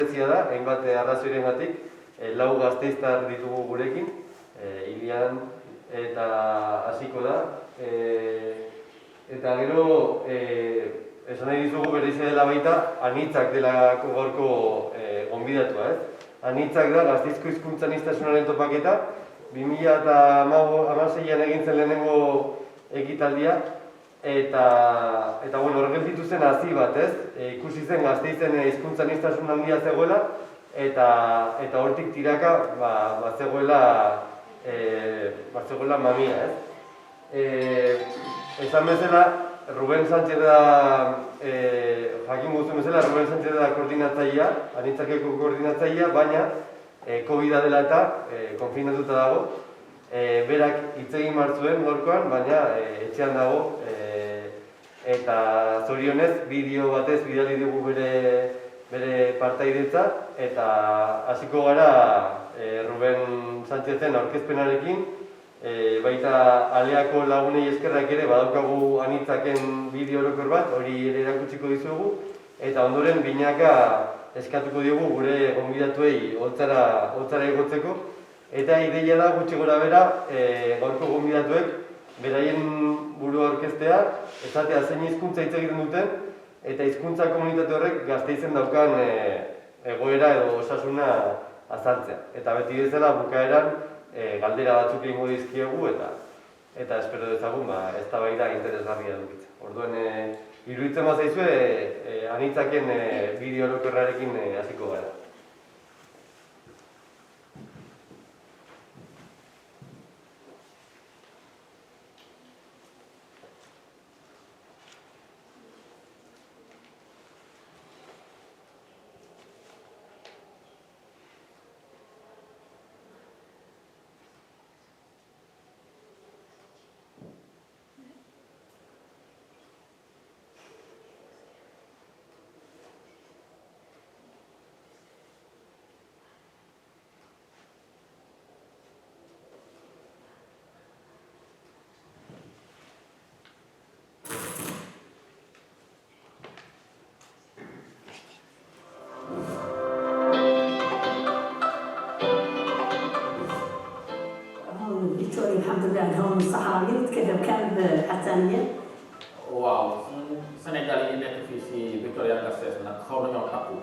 Da, hainbat arrazoirengatik, lau gasteiztar ditugu gurekin, Ilian eta hasiko da. Eta gero, esan nahi dizugu berriz dela baita, Anitzak delako gaurko gonbidatua, ez? Anitzak da, Gasteizko hizkuntza aniztasunaren topaketa, 2016an egin zen lehenengo ekitaldia, eta horrek dituzten hazi bat, ez? Ikusi zen Gasteizen hizkuntza aniztasun handia zegoela, eta hortik tiraka zegoela mamia, ez? Esan bezala, Ruben Sánchez da, jakin guztien bezala, Ruben Sánchez da koordinatzailea, Anitzakeko koordinatzailea, baina COVID-a dela eta konfinatuta dago. Berak hitz egin martzuen gaurkoan, baina etxean dago, eta zorionez bideo batez bidali dugu bere partaidetza, eta hasiko gara Ruben Sánchezen aurkezpenarekin, baita Aleako lagunei eskerrak ere badaukagu Anitzaken bideo orokor bat, hori ere erakutsiko dizugu, eta ondoren binaka eskatuko diogu gure gonbidatuei holtzara igotzeko, eta ideia da gutxi gora bera gaurko gonbidatuek beraien burua aurkeztea, esatea zein hizkuntza hitz egiten duten, eta hizkuntza komunitate horrek Gasteizen daukan egoera edo osasuna azaltzea. Eta beti bezala bukaeran galdera batzuk egingo dizkiegu eta espero dezagun eztabaida interesgarria edukitzea. Orduan, iruditzen bazaizue Anitzaken bideo orokorrarekin hasiko gara. الحمد لله هون الصحراوي نتكلم كان بالحسانية. waaw Sénégal yi nekk fii si Victoria Gasteiz nag xaw nañoo takku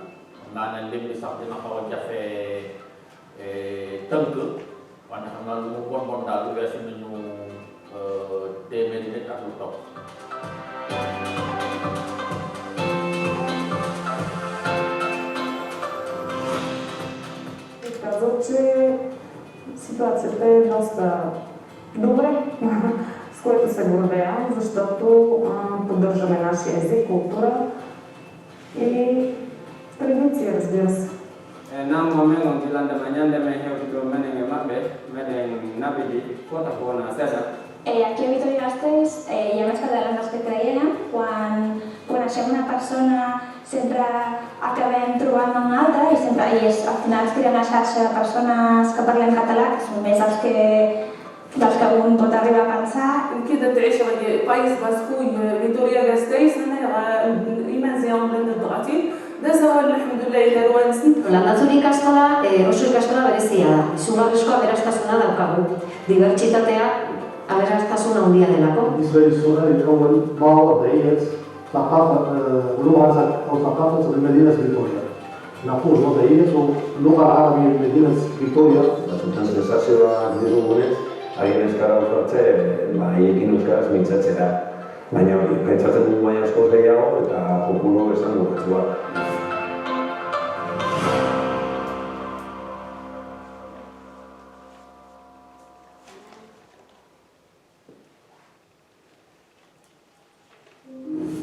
naa ne lim bi sax dina xaw a jafe tënk wante xam naa lu mu bon daal du weesu nañu téeméeri nit ak lu topp. Казвам, че ситуацията е доста добре, с което се гордея, защото поддържаме нашия език, култура и традиция, разбира се. Nam momen on dilande mañana me hewtito menen e mabbe meden nabidi kota bona seda. Aquí a Vitoria-Gasteiz hi ha una escola de respecte a ella. Quan coneixem una persona sempre acabem trobant una altra i al final es tira una xarxa de persones que parlem català, que són més dels que un pot arribar a pensar. كده تعيش بايس باسكوي فيتوريا-Gasteiz إيمان زيان بين الضغطين ده سواء الحمد لله إلى روانسن. Landazuri ikastola oso ikastola berezia da. Izugarrizko aberastasuna daukagu. Dibertsitatea aberastasuna handia delako. بالنسبة للسؤال الأول ما وضعية ثقافة ولغة أو ثقافة مدينة فيتوريا؟ نقول وضعية اللغة العربية بمدينة فيتوريا. Sensazioa ditugunez, haien euskara osatze, haiekin euskaraz mintzatzera. Baina pentsatzen dugu baina askoz gehiago eta kopuru esan dugatzua.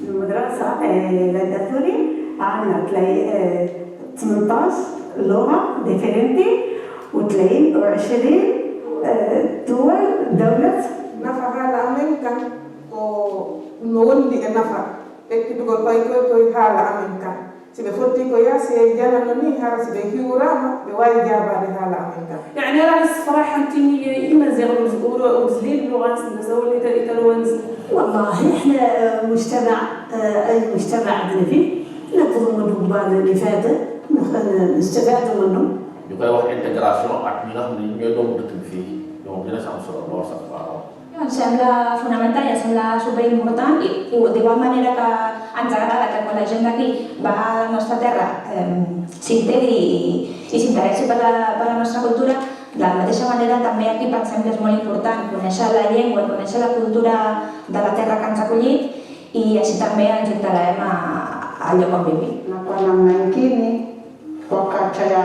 المدرسة للدثوري عندنا تلاقي 18 لغة ديفيرنتي وتلاقي 20 دولة نفع أمريكا ونقول دي نفع إكيد تقول باي حالة أمريكا سيبي فوتي كويا سيجانا نمي هذا سيبي هيوراما بواي جابا لحالة أمريكا. يعني أنا الصراحة أنتي إما زي وزليل لغات نزول لتلوانز. والله إحنا مجتمع أي مجتمع عندنا فيه نقضوا من الضبان اللي فاتت استفادوا منه. ñu koy wax intégration ak ñi nga xam ne ñooy doomu dëkk bi fii ñoom dina si am solo lool sax waaw. Em sembla fonamental i em sembla superimportant i d'igual manera que ens agrada que quan la gent d'aquí va a la nostra terra s'integri i s'interessi per la nostra cultura, de la mateixa manera també aquí pensem que és molt important conèixer la llengua i conèixer la cultura de la terra que ens ha acollit i així també ens integrarem al lloc on vivim. Na kwa namna nyingine, kwa kacha ya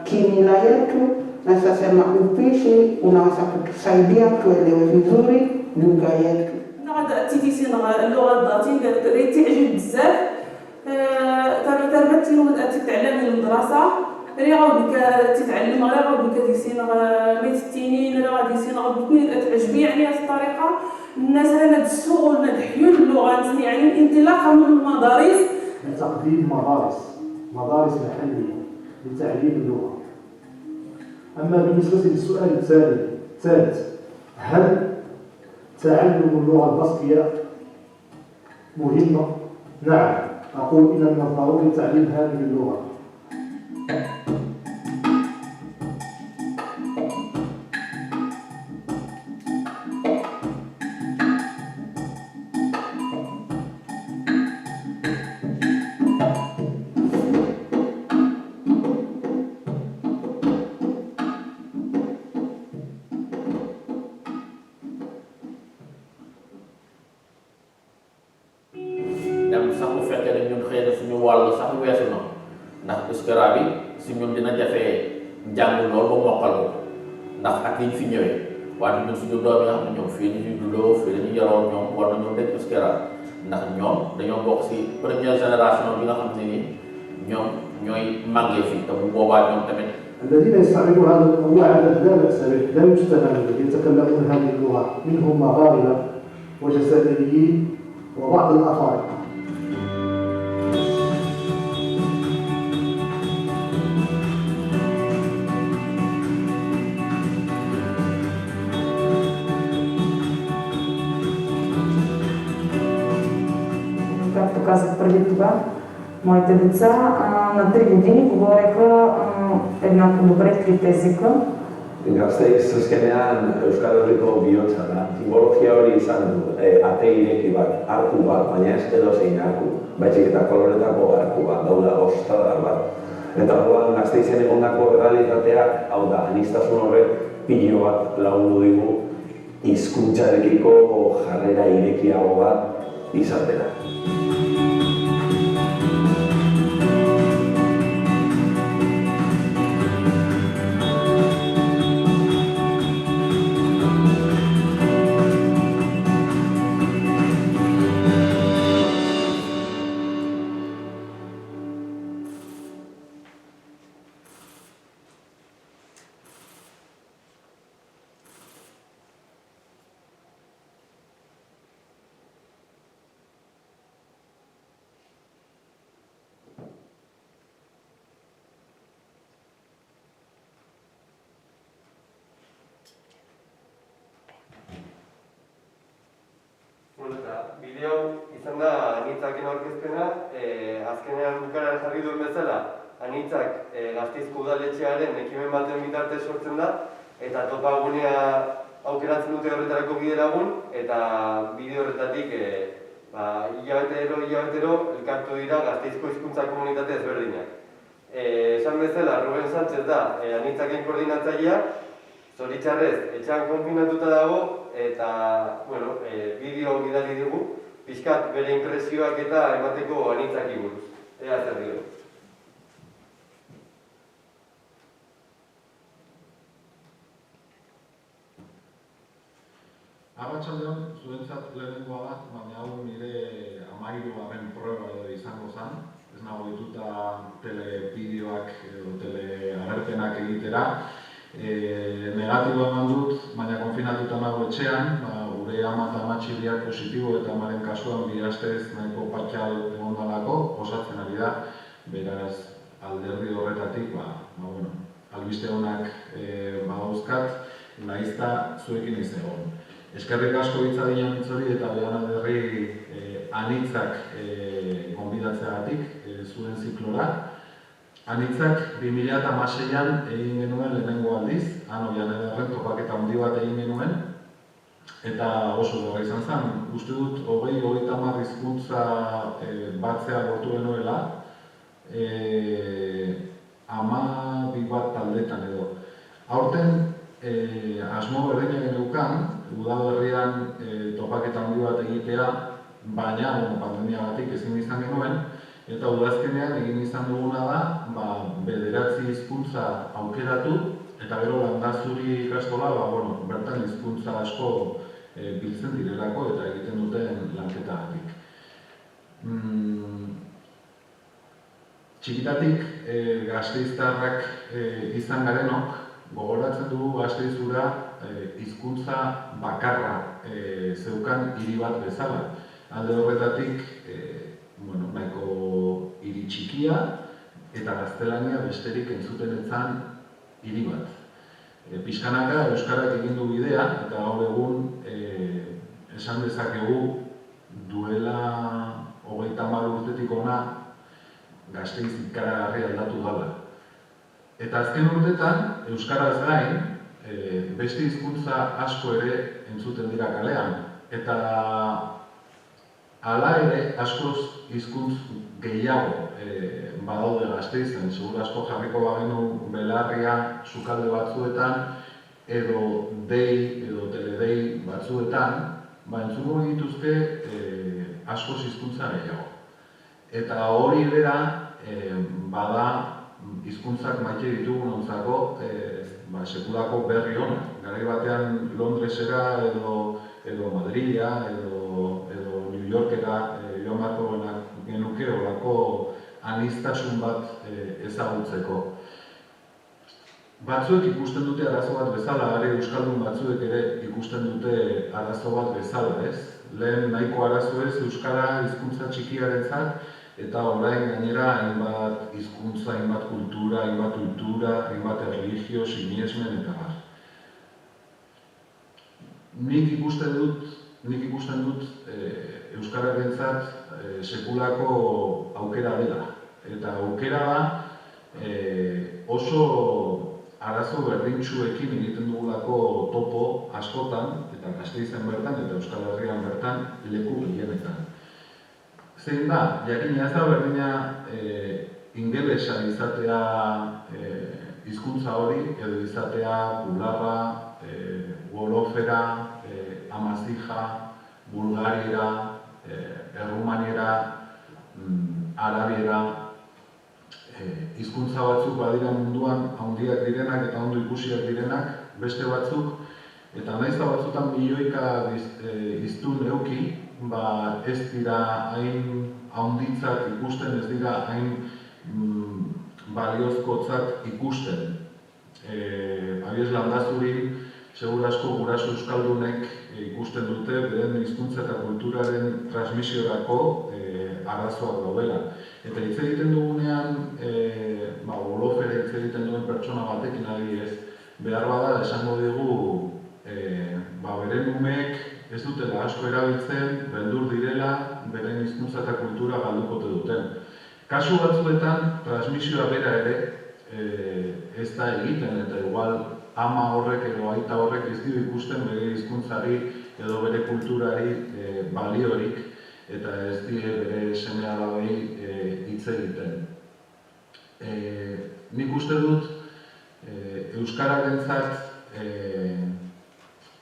kimila yetu, na sasema upishi unaweza kutusaidia tuelewe vizuri lugha yetu. نقعد تيتيسين اللغة الضاتين تعجب بزاف تربتين وبدأت تتعلم من المدرسة ري غادي تتعلم غير غادي كتيسين ميت التنين راه غادي يسين غادي تعجبي يعني هذه الطريقة الناس هنا السوق ولا حيول اللغات يعني الانطلاقة من المدارس لتقديم مدارس محلية لتعليم اللغة. أما بالنسبة للسؤال الثالث هل تعلم اللغة الباسكية مهمة؟ نعم، أقول إن من الضروري تعليم هذه اللغة. dem sax bu fekkee ne ñun xëy na suñu wàll sax weesu na ndax Euskara bi si ñun dina jafee jàng lool ba mokkal ko ndax ak yi ñu fi ñëwee waaye ñun suñu doom yi nga xam ne ñoom fii dañuy juddoo fii dañuy yaroo ñoom war nañoo dégg Euskara ndax ñoom dañoo bokk si première génération bi nga xam ne ni ñoom ñooy màggee fii te bu boobaa ñoom tamit. الذين يستعملون هذا الموضوع لا بأس به، لا يجتمع الذين يتكلمون هذه اللغة منهم مغاربة وجزائريين وبعض الأفارقة. Както казах преди това, моите деца на 3 години говореха еднакво добре 3 езика. Gazteiz azkenean Euskal Herriko bihotza da. Simbologia hori izan du, ate ireki bat, arku bat, baina ez edozein arku. Baizik eta koloretako arku bat, dauda ostradar bat. Eta orduan Gazteizen egondako errealitateak, hau da, aniztasun horrek pilo bat lagundu digu hizkuntzarekiko jarrera irekiago bat izatera. Bideo izan da Anitzaken aurkezpena, azkenean bukaran jarri duen bezala, Anitzak Gasteizko udaletxearen ekimen baten bitartez sortzen da, eta topagunea aukeratzen dute horretarako bidelagun, eta bideo horretatik hilabetero elkartu dira Gasteizko hizkuntza komunitate ezberdinak. Esan bezala, Ruben Sánchez da Anitzaken koordinatzailea, zoritxarrez etxean konfinatuta dago, eta bideo bidali dugu, pixkat bere impresioak eta emateko Anitzaki buruz. Ea zer dio. Arratsaldeon, zuentzat lehenengoa da, baina hau nire 13. proba edo izango zen. Ez nago dituta telebideoak edo teleagerpenak egitera. Negatibo eman dut, baina konfinatuta nago etxean, gure ama eta amatxiliak positibo eta amaren kasuan bi astez nahiko patxal egondalako osatzen ari da. Beraz, alderdi horretatik, albiste honak badauzkat, naizta zuekin ez egon. Eskerrik asko hitzadina mitzori eta behan alderri Anitzak gonbidatzeagatik zuen ziklora. Anitzak 2016an egin genuen lehenengo aldiz, han Oianedarren topaketa handi bat egin genuen, eta oso gara izan zen. Uste dut, 20-30 hizkuntza batzea lortu genuela, 12 bat taldetan edo. Aurten, asmo berdina geneukan, udaberrian topaketa handi bat egitea, baina pandemiagatik ezin izan genuen, eta udazkenean egin izan duguna da, 9 hizkuntza aukeratu, eta gero Landazuri ikastola, bertan hizkuntza asko biltzen direlako eta egiten duten lanketagatik. Txikitatik gasteiztarrak izan garenok, gogoratzen dugu Gasteizura hizkuntza bakarra zeukan hiri bat bezala. Alde horretatik, nahiko hiri txikia eta gaztelania besterik entzuten etzan hiri bat. Pixkanaka euskarak egin du bidea eta gaur egun esan dezakegu duela 30 urtetik hona Gasteiz ikaragarri aldatu dela. Eta azken urtetan euskaraz gain beste hizkuntza asko ere entzuten dira kalean. Eta hala ere, askoz hizkuntz gehiago badaude Gasteizen, segur asko jarriko bagenu belarria sukalde batzuetan, edo dei, edo teledei batzuetan, entzungo dituzte askoz hizkuntza gehiago. Eta hori bera, bada hizkuntzak maite ditugun ontzako sekulako berri hona. Garai batean Londresera edo Madrila edo New Yorkera joan beharko genuke olako aniztasun bat ezagutzeko. Batzuek ikusten dute arazo bat bezala, euskaldun batzuek ere ikusten dute arazo bat bezala, ez? Lehen nahiko arazo ez euskara hizkuntza txikiarentzat, eta orain gainera hainbat hizkuntza, hainbat kultura, hainbat erlijio, sinesmen eta bar. Nik ikusten dut euskararentzat sekulako aukera dela. Eta aukera da oso arazo berdintsuekin egiten dugulako topo askotan, eta Gasteizen bertan eta Euskal Herrian bertan leku gehienetan. Zein da, jakina ez da berdina ingelesa izatea hizkuntza hori, edo izatea bularra, wolofera, amazija, bulgariera, errumaniera, arabiera, hizkuntza batzuk badira munduan handiak direnak eta ondo ikusiak direnak, beste batzuk, eta nahiz da batzutan milioika hiztun eduki, ez dira hain handitzat ikusten, ez dira hain baliozkotzat ikusten. Abies Landazurin, segur asko guraso euskaldunek ikusten dute beren hizkuntza eta kulturaren transmisiorako arazoak daudela. Eta hitz egiten dugunean, wolofera hitz egiten duen pertsona batekin adibidez, behar bada esango dugu beren umeek ez dutela asko erabiltzen, beldur direla, beren hizkuntza eta kultura galdukote duten. Kasu batzuetan, transmisioa bera ere ez da egiten, eta igual ama horrek edo aita horrek ez dio ikusten bere hizkuntzari edo bere kulturari baliorik, eta ez die bere seme-alabei hitz egiten. Nik uste dut euskararentzat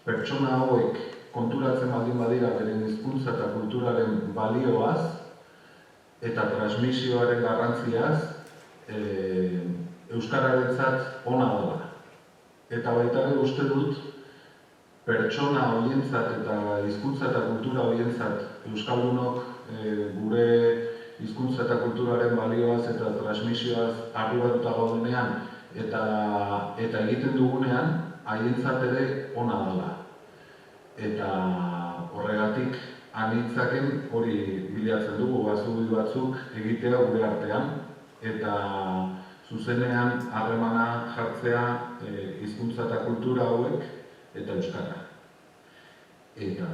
pertsona hauek konturatzen baldin badira beren hizkuntza eta kulturaren balioaz eta transmisioaren garrantziaz euskararentzat ona dela. Eta baita ere uste dut pertsona horientzat eta hizkuntza eta kultura horientzat euskaldunok gure hizkuntza eta kulturaren balioaz eta transmisioaz arribatuta gaudenean eta egiten dugunean haientzat ere ona dela. Eta horregatik anitzaken hori bilatzen dugu batzuk egitea gure artean eta zuzenean harremana jartzea hizkuntza eta kultura hauek eta euskara. Eta,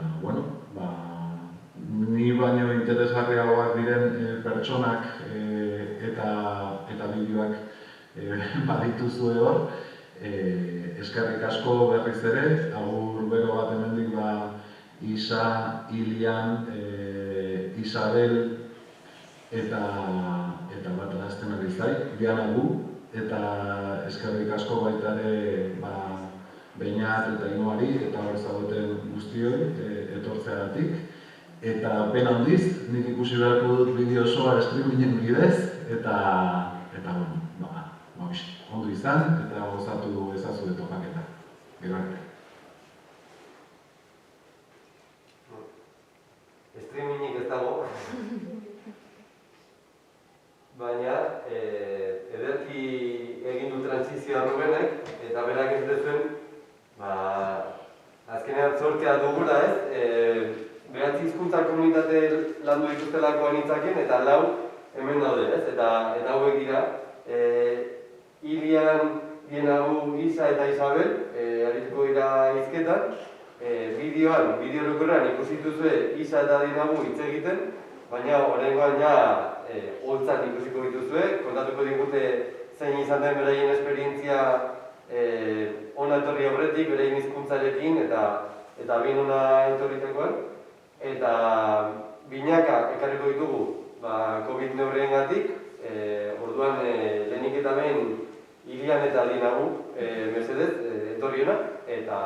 ni baino interesgarriagoak diren pertsonak eta bideoak badituzue hor. Eskerrik asko berriz ere, agur bero bat hemendik Isa, Ilian, Isabel eta bat adazten ari zai, Diana gu, eta eskerrik asko baita ere Beñat eta Inoari eta hor zagoten guztioi etortzeagatik. Eta pena handiz, nik ikusi beharko dut bideo osoa streamingen bidez, eta ondo izan eta gozatu ezazue topaketa. Gero arte. Streamingik ez dago, baina ederki egin du transizioa Rubenek, eta berak ez dezuen, azkenean zortea dugula ez, behatzi hizkuntza komunitate landu dituztelako anitzakien, eta 4 hemen daude ez, eta hauek dira, Ilian, Dienagu, Isa eta Isabel, arituko dira hizketan, bideo orokorrean ikusi dituzue Isa eta Dienagu hitz egiten, baina oraingoan holtzan ikusiko dituzue, kontatuko digute zein izan den beraien esperientzia ona etorri aurretik, beraien hizkuntzarekin eta behin ona etorritekoan. Eta binaka ekarriko ditugu COVID neurriengatik, orduan lehenik eta behin Ilian eta Dienagu mesedez etorriona eta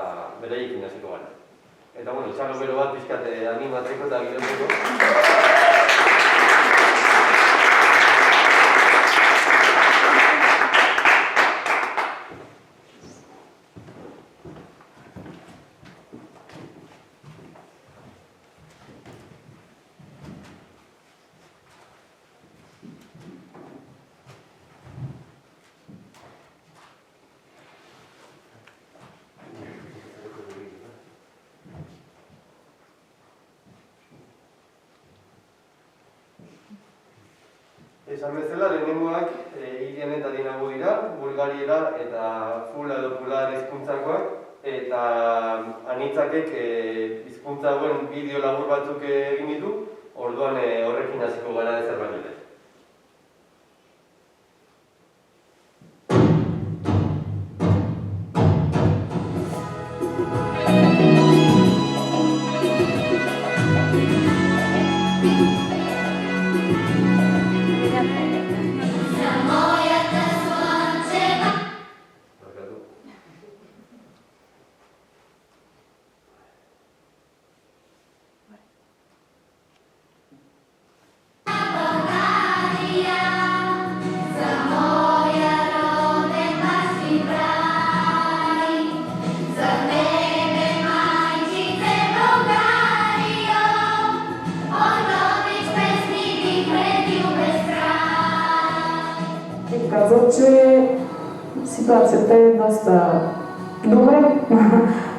beraiekin hasiko gara. Eta txalo bero bat pixkat animatzeko eta girotzeko. Esan bezala, lehenengoak Ilian eta Dienagu dira, bulgariera eta fula edo pular hizkuntzakoak, eta anitzakek hizkuntza hauen bideo labur batzuk egin ditu, orduan horrekin hasiko gara ezer baino lehen. Казал, че ситуацията е доста добре,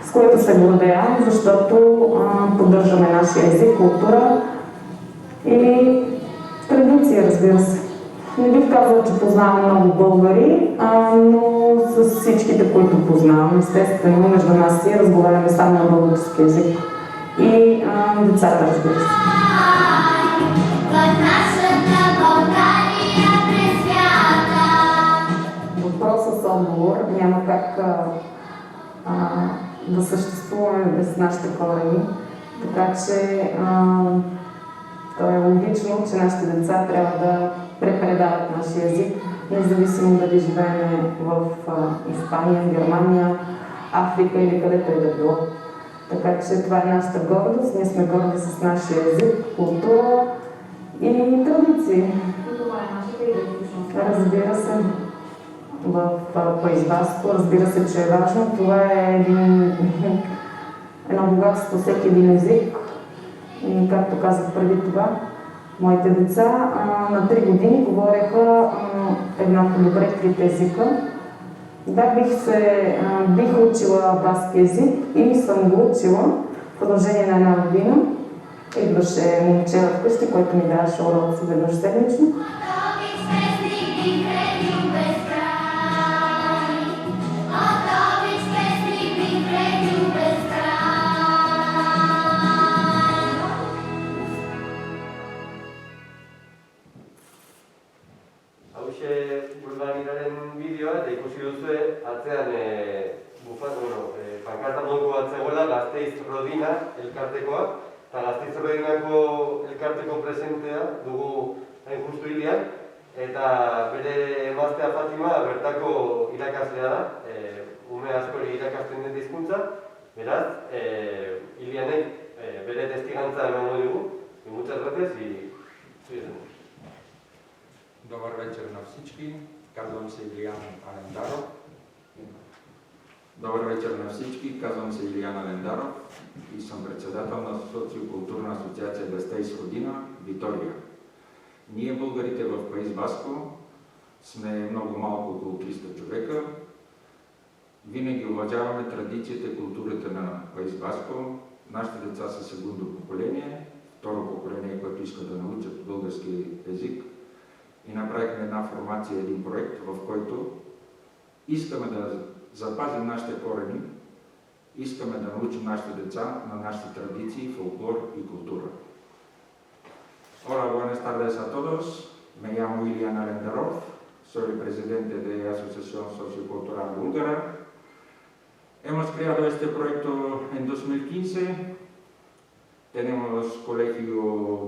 с което се гордея, защото поддържаме нашия език, култура и традиция, разбира се. Не бих казала, че познавам много българи, но с всичките, които познавам, естествено, между нас си разговаряме само на български език. И децата, разбира се. Въпрос с отговор няма как да съществуваме без нашите корени, така че то е логично, че нашите деца трябва да препредават нашия език, независимо дали живеем в Испания, Германия, Африка или където и да било. Така че това е нашата гордост, ние сме горди с нашия език, култура и традиции. Това е нашата идентичност. Разбира се. В производство, разбира се, че е важно. Това е едно богатство, всеки един език. И както казах преди това, моите деца на 3 години говореха еднакво добре 3 езика. Да, бих учила баски език и съм го учила в продължение на 1 година. Идваше момче вкъщи, който ми даваше уроци веднъж седмично. Gasteiz Rodina elkartekoa, eta Gasteiz Rodinako elkarteko presentea dugu hain justu hilean, eta bere emaztea Fatima bertako irakaslea da, ume askori irakasten den hizkuntza, beraz, hileanek bere testigantza emango dugu, y muchas gracias y síguenos. Добър вечер на всички. Казвам се Илиян Алендаров. Добър вечер на всички. Казвам се Илиян Алендаров и съм председател на Социокултурна асоциация Гастейс Родина, Витория. Ние, българите в Паис Баско, сме много малко, около 300 човека. Винаги уважаваме традициите и културата на Паис Баско. Нашите деца са сегундо поколение, второ поколение, което иска да научат български език. И направихме една формация, един проект, в който искаме да запазим нашите корени, искаме да научим нашите деца на нашите традиции, фолклор и култура. Hola, buenas tardes a todos. Me llamo Ilian Alendarov, soy el presidente de la Asociación Sociocultural Búlgara. Hemos creado este proyecto en 2015. Tenemos colegio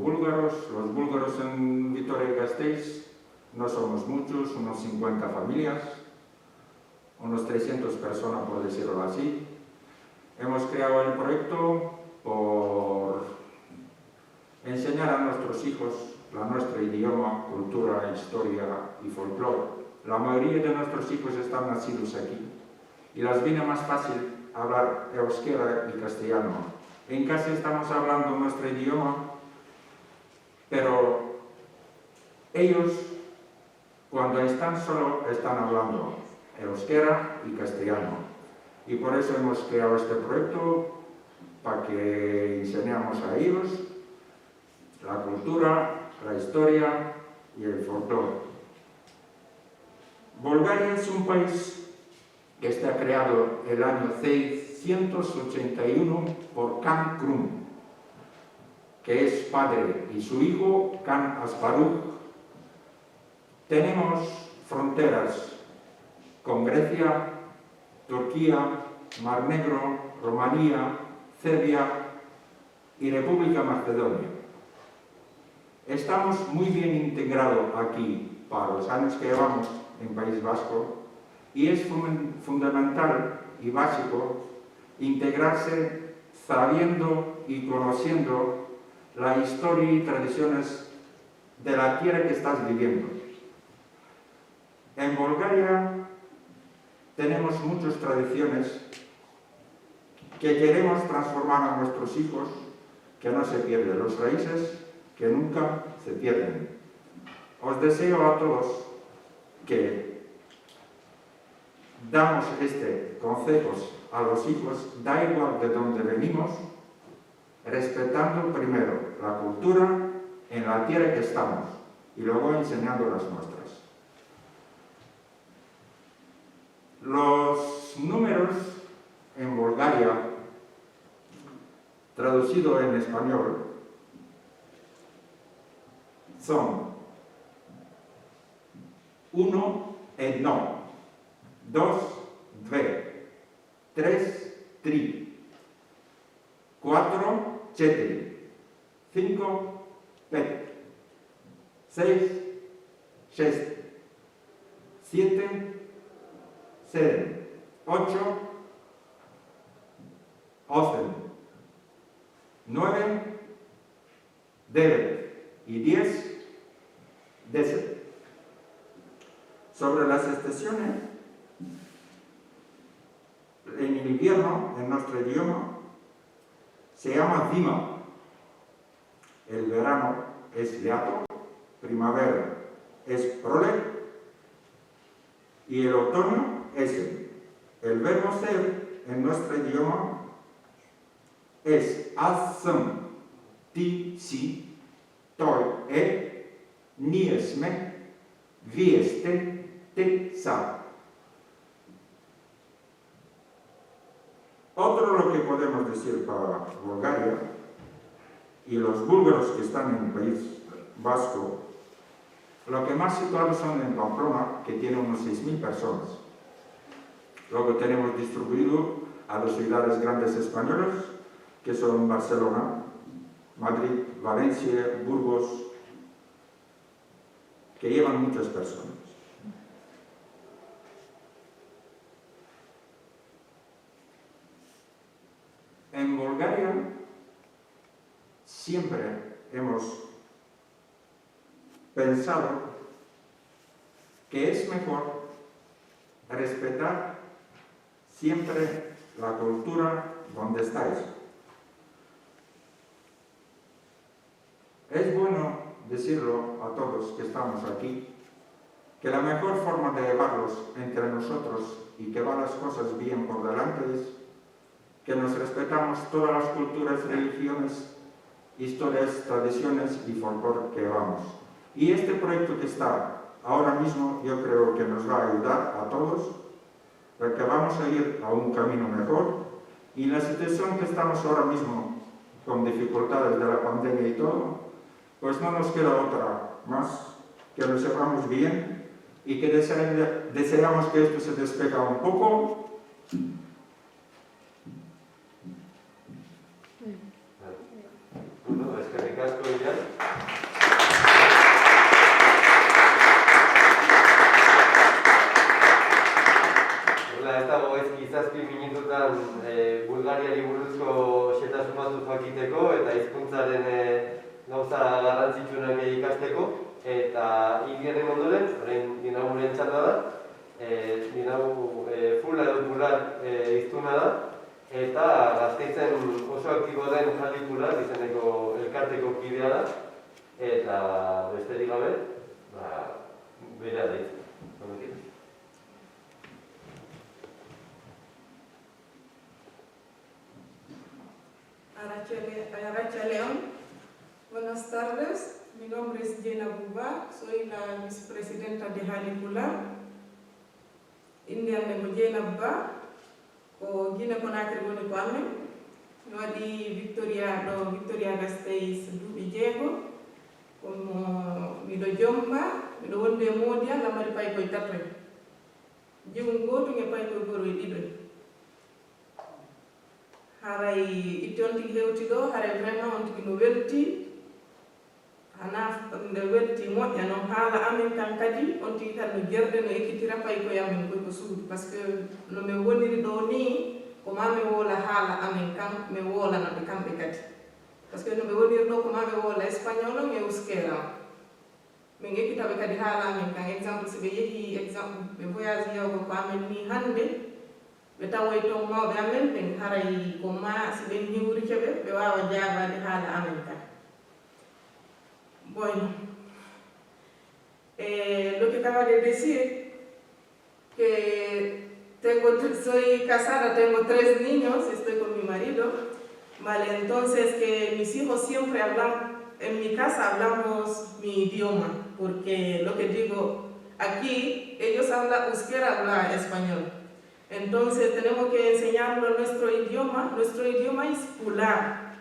búlgaros. Los búlgaros en Vitoria-Gasteiz no somos muchos, unos 50 familias, unos 300 personas por decirlo así. Hemos creado el proyecto por enseñar a nuestros hijos nuestro idioma, cultura, historia y folclore. La mayoría de nuestros hijos están nacidos aquí y les viene más fácil hablar euskera y castellano. En casa estamos hablando nuestro idioma, pero ellos cuando están solos están hablando euskera y castellano. Y por eso hemos creado este proyecto para que enseñemos a ellos la cultura, la historia y el folclore. Bulgaria es un país que está creado el año 681 por Khan Krum, que es padre, y su hijo Khan Asparuh. Tenemos fronteras con Grecia, Turquía, Mar Negro, Rumanía, Serbia y República Macedonia. Estamos muy bien integrados aquí para los años que llevamos en País Vasco y es fundamental y básico integrarse sabiendo y conociendo la historia y tradiciones de la tierra que estás viviendo. En Bulgaria tenemos muchas tradiciones que queremos transformar a nuestros hijos, que no se pierden los raíces, que nunca se pierden. Os deseo a todos que damos consejos a los hijos, da igual de dónde venimos, respetando primero la cultura en la tierra que estamos y luego enseñando las nuestras. Los números en Bulgaria, traducido en español, son 1, 1, 2, 2, 3, 3, 4, 4, 5, 5, 6, 6, 7, 7, 8, 11, 9, 9 y 10, 10. Sobre las estaciones, en el invierno, en nuestro idioma, se llama zima. El verano es liato, primavera es prole y el otoño es el. El verbo ser en nuestro idioma es asam, ti, si, toi, ni esme, vi este, te, sa. Otro lo que podemos decir para Bulgaria y los búlgaros que están en el País Vasco, lo que más situados son en Pamplona, que tiene unos 6.000 personas. Luego tenemos distribuido a las ciudades grandes españolas, que son Barcelona, Madrid, Valencia, Burgos, que llevan muchas personas. En Bulgaria siempre hemos pensado que es mejor respetar siempre la cultura donde estáis. Es bueno decirlo a todos que estamos aquí, que la mejor forma de llevarlos entre nosotros y que van las cosas bien por delante es que nos respetamos todas las culturas, religiones, historias, tradiciones y folclore que llevamos. Y este proyecto que está ahora mismo yo creo que nos va a ayudar a todos, porque vamos a ir a un camino mejor y la situación que estamos ahora mismo con dificultades de la pandemia y todo, pues no nos queda otra más que lo sepamos bien y que deseamos que esto se despegue un poco. Bueno, eskerrik asko Ilan. Hola, ez dago ezki 7 minututan Bulgariari buruzko xetasun batzuk jakiteko eta hizkuntzaren gauza garrantzitsuenak ikasteko, eta Iliaren ondoren, orain Dinamuren txanda da, Dinamu Fula edo Pular hiztuna da, eta Gasteizen oso aktibo den Jali Pular izeneko elkarteko kidea da, eta besterik gabe, berea da izan. Aracha León, buenas tardes, mi nombre es Jena Buba, soy la vicepresidenta de Jali Pular. Indian de Jena Buba, ko Guinea Conakry woni ko amen, mi waɗi Victoria Gasteiz duuɓi 6, kono miɗo jomba, miɗo wonde Modia, lamari pay koye 4, jiwu gotum e pay koye goro e 2. Haray itti on tigi hewti ɗo, haray vraiment on tigi no welti, hana nde welti moƴƴa noon haala amen tan kadi on tigi kadi no jerde no ekkitira pay koye amen koye ko suudu, par ce que no min woniri ɗo ni ko ma mi woola haala amen kam mi woolanaɓe kamɓe kadi, par ce que no ɓe woniri ɗo ko ma mi woola espagnol e uskeram min ekkitaɓe kadi haala amen kan. Exemple si ɓe yeehi exemple ɓe voyage yawgo ko amen ni hannde ɓe tawoy toon mawɓe amen ɓen haray ko ma si ɓen hiwrike ɓe wawa jaabade haala amen kan. Bueno, lo que acaba de decir, que soy casada, tengo 3 niños, estoy con mi marido, vale, entonces que mis hijos siempre hablan, en mi casa hablamos mi idioma, porque lo que digo, aquí ellos hablan euskera, hablan español. Entonces tenemos que enseñarlo nuestro idioma es Pular.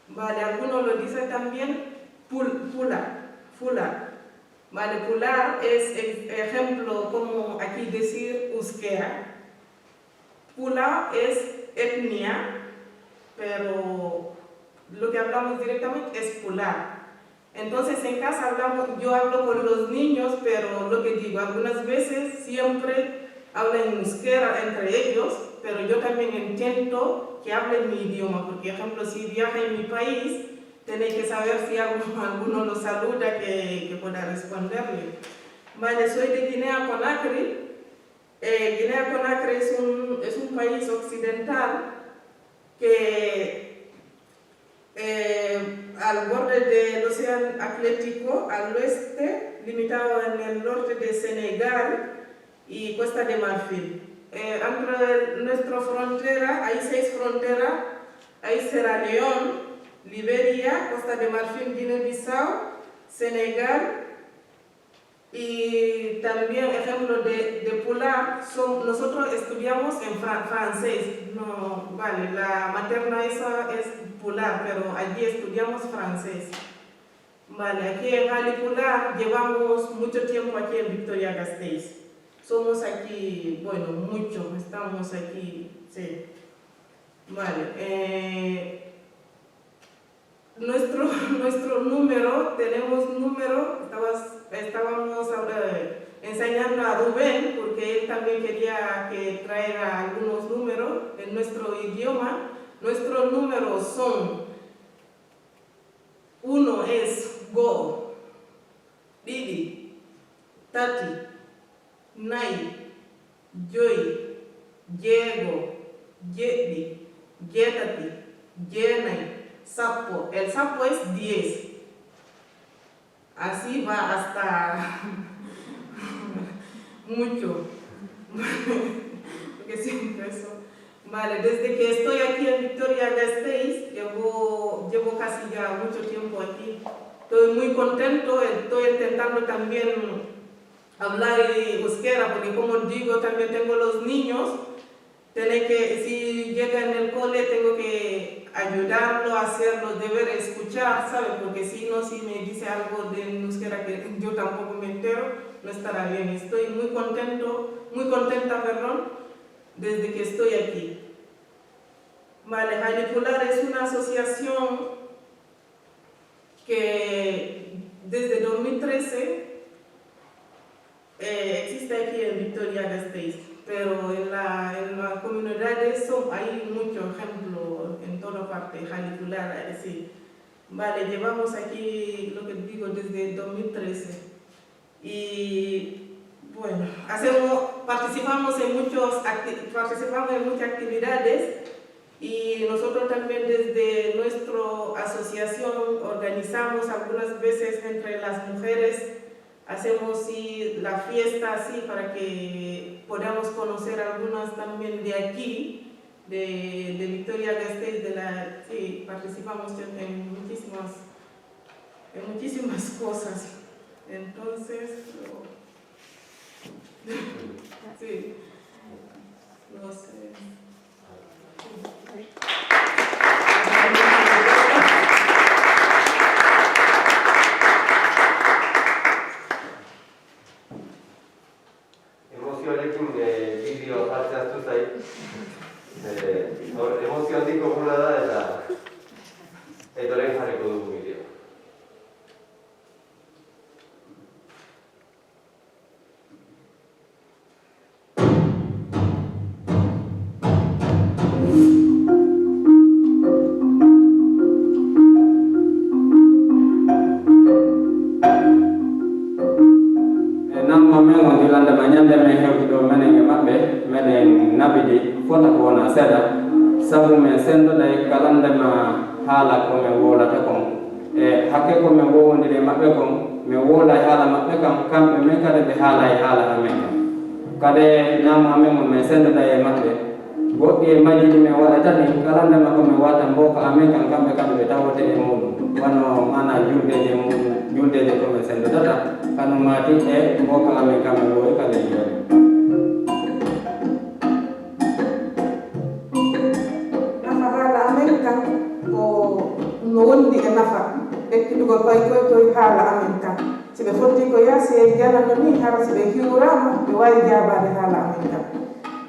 Vale, algunos lo dicen también Pular. Vale, Pular es ejemplo como aquí decir euskera. Pular es etnia, pero lo que hablamos directamente es Pular. Entonces en casa yo hablo con los niños, pero lo que digo, algunas veces siempre hablan en euskera entre ellos, pero yo también intento que hablen mi idioma, porque, por ejemplo, si viaja en mi país, tenéis que saber si alguno lo saluda que pueda responderle. Vale, soy de Guinea Conakry. Guinea Conakry es un país occidental que al borde del Océano Atlántico, al oeste, limitado en el norte de Senegal y Costa de Marfil. Entre nuestra frontera hay 6 fronteras, hay Sierra León, Liberia, Costa de Marfil, Guinea-Bissau, Senegal y también ejemplo de Pular. Nosotros estudiamos en francés, no, vale, la materna esa es Pular, pero allí estudiamos francés. Vale, aquí en Jali Pular llevamos mucho tiempo aquí en Victoria Gasteiz. Somos aquí, bueno, mucho, estamos aquí, sí. Vale. Nuestro número, tenemos número, estábamos enseñando a Rubén porque él también quería que traiga algunos números en nuestro idioma. Nuestros números son: 1 es Go, Didi, Tati, Nai, Joy, Diego, Yedi, Yetati, Yenai, Sapo. El sapo es 10. Así va hasta mucho. Porque siempre eso. Vale, desde que estoy aquí en Vitoria-Gasteiz, llevo casi ya mucho tiempo aquí. Estoy muy contento, estoy intentando también hablar euskera, porque como digo, también tengo los niños. Si llega en el cole, tengo que ayudarlo a hacer los deberes, escuchar, ¿sabes? Porque si no, si me dice algo de euskera que yo tampoco me entero, no estará bien. Estoy muy contenta, desde que estoy aquí. Vale, Jalipular es una asociación que desde 2013 existe aquí en Vitoria-Gasteiz, pero en las comunidades hay muchos ejemplos en toda parte, Jalipular, sí. Vale, llevamos aquí, lo que digo, desde 2013. Y bueno, participamos en muchas actividades, y nosotros también desde nuestra asociación organizamos algunas veces entre las mujeres, hacemos la fiesta así para que podamos conocer algunas también de aquí, de Vitoria-Gasteiz, sí, participamos en muchísimas cosas. Entonces, sí, no sé. Emozioarekin bideo jartzea aztu zait. Emozio handiko guna da eta orain jarriko dugu bideo. sabu men sendoɗa e kalandema haala ko min wolata kon e hakke ko min wowodiri maɓɓe kon min woola e haala maɓɓe kam kamɓe min kadi ɓe haala e haala amen kam kadi namo amen mo min sendoɗa e maɓɓe goɗɗi e majjiji min waɗata ni kalandema ko min watta mboko amen kam kamɓe kadi ɓe tawote e muɗum wonno mana juldeje muɗum juldeje ko min sendodata kanum mati e mboko amen kam min wowi kadi jooɗi no wondi e nafa ekkitugol koye haala amen kan si ɓe fotti ko yaasi e janano ni hara si ɓe hiwrama ɓe wawi jabade haala amen kan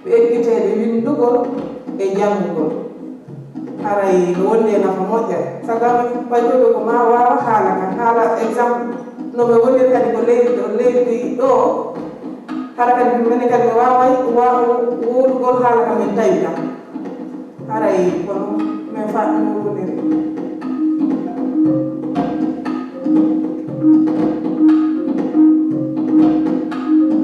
ɓe ekkitede windugol e janngugol haray no wondi e nafa moƴƴere sagami ɓaykoɓe ko ma wawa haala kan haala exemple no ɓe woniri kadi ko leydi ɗo hara kadi mene kadi ɓe waway wodugol haala kam en tawi kam haray kono min faɗi no woniri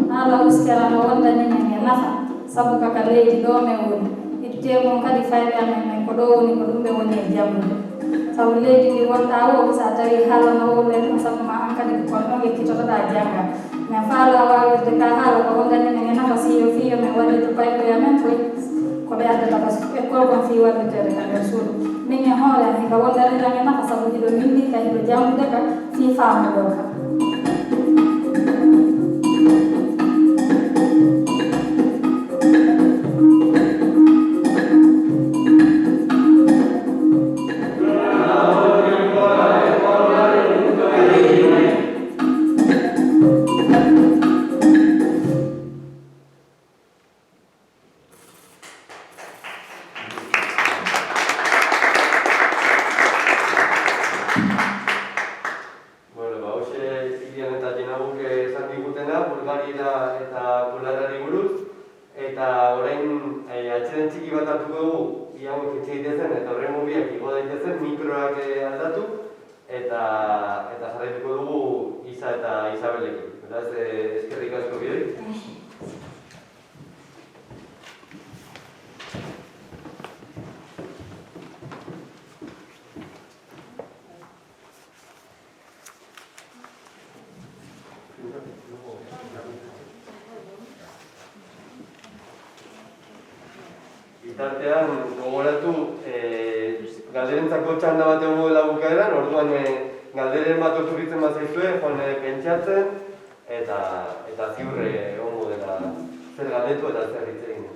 haala uskera no wondani men e nafa sabu kaka leydi ɗo men woni ittemo kadi fayɓe amen men ko ɗo woni ko ɗum ɓe woni e jammude sabu leydi ndi wonɗa wo sa tawi haala no wollen ko sabu ma an kadi kono ɗon ekkitotoɗa jangga min faala wawirde ka haala ko wondani men e nafa siyo fiyo min waɗiɗo payɓe amen ko ɓe addata ko école kon fi wallitede ka nder suudu min e hoore an hika wondaniran e nafa sabu hiɗo windi ka hiɗo jammude ka fi famugol ka daitezen eta horren mobiak igo daitezen mikroak aldatu eta jarraituko dugu Isa eta Isabelekin. Beraz, eskerrik asko bioi. Bitartean, gogoratu, galderentzako txanda bat egongo dela bukaeran, orduan galderen bat okurritzen bat zaizue, joan pentsatzen, eta ziur egongo dela zer galdetu eta zer hitz egin.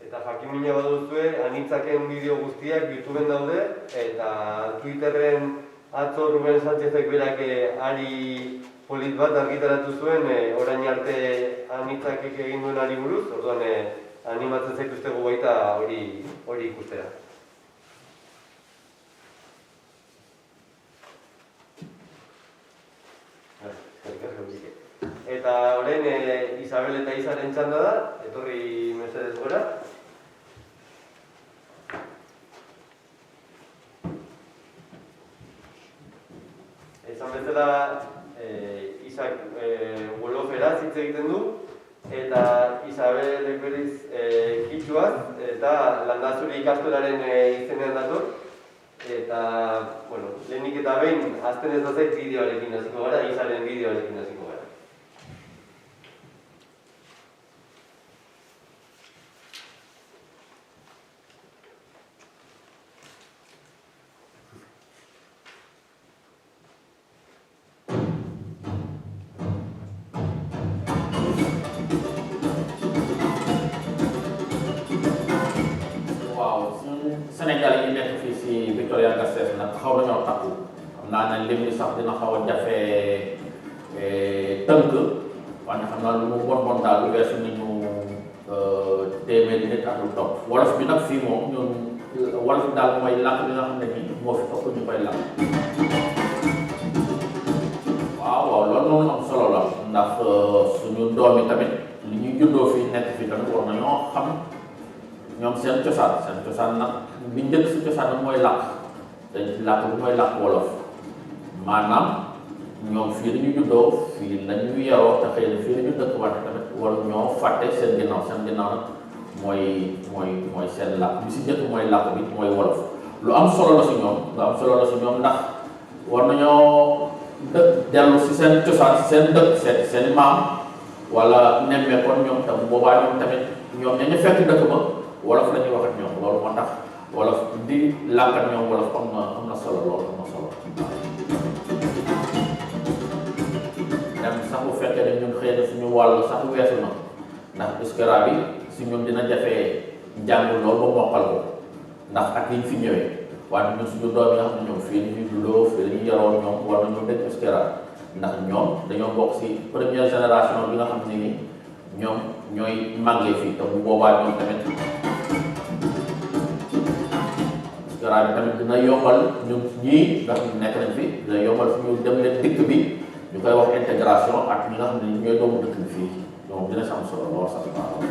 Eta jakimina baduzue, Anitzaken bideo guztiak YouTubeen daude, eta Twitterren atzo Ruben Sanchezek berak ari polit bat argitaratu zuen, orain arte Anitzakek egin duen ari buruz, orduan animatzen zaituztegu baita hori ikustera. Eta orain Isabel eta Isaren txanda da, etorri mesedez gora. Esan bezala, Isak Woloferaz hitz egiten du, eta Isabelek berriz Kitxuaz, eta Landazuri ikastolaren izenean dator. Eta, bueno, lehenik eta behin, azten ez da zait bideoarekin hasiko gara, Isaren bideoarekin hasiko gara. Sénégal yi nekk fii si Victoria Gasteiz nag xaw nañoo takku xam naa ne lim li sax dina xaw a jafe tënk wante xam naa lu mu bon daal lu weesu nañu téeméeri nit ak lu topp wolof bi nag fii moom ñun wolof daal mooy làkk bi nga xam ne nii moo fi ëpp ñu koy làkk. waaw loolu noonu am solo la ndax suñu doom yi tamit li ñuy juddoo fii nekk fii tamit war nañoo xam ñoom seen cosaan nag bi njëkk si cosaan mooy làkk te làkk bi mooy làkk wolof maanaam ñoom fii la ñu juddoo fii la ñu yaroo te xëy na fii la ñu dëkk wante tamit war ñoo fàtte seen ginnaaw nag mooy seen làkk bi si njëkk mooy làkk bi mooy wolof lu am solo la si ñoom ndax war nañoo dellu si seen cosaan si seen dëkk seen maam wala nemmeekoon ñoom te bu boobaa ñoom tamit ñoom ña ñu fekk dëkk ba wolof la ñuy wax ak ñoom loolu moo tax wolof di làkk ak ñoom wolof am na solo loolu am na solo. dem sax bu fekkee ne ñun xëy na suñu wàll sax weesu na ndax Euskara bi si ñun dina jafe jàng loolu ba mokkal ko ndax ak yi ñu fi ñëwee wante ñun suñu doom yi nga xam ne ñoom fii la ñuy juddoo fii la ñuy yaroo ñoom war nañoo dégg Euskara ndax ñoom dañoo bokk si première génération bi nga xam ne ni ñoom ñooy màggee fii te bu boobaa ñoom tamit Euskara bi tamit dina yombal ñun ñii nga xam ne nekk nañ fi dina yombal suñu dem leen dëkk bi ñu koy wax intégration ak ñi nga xam ne ñooy doomu dëkk bi fii donc dina si am solo lool sax waaw.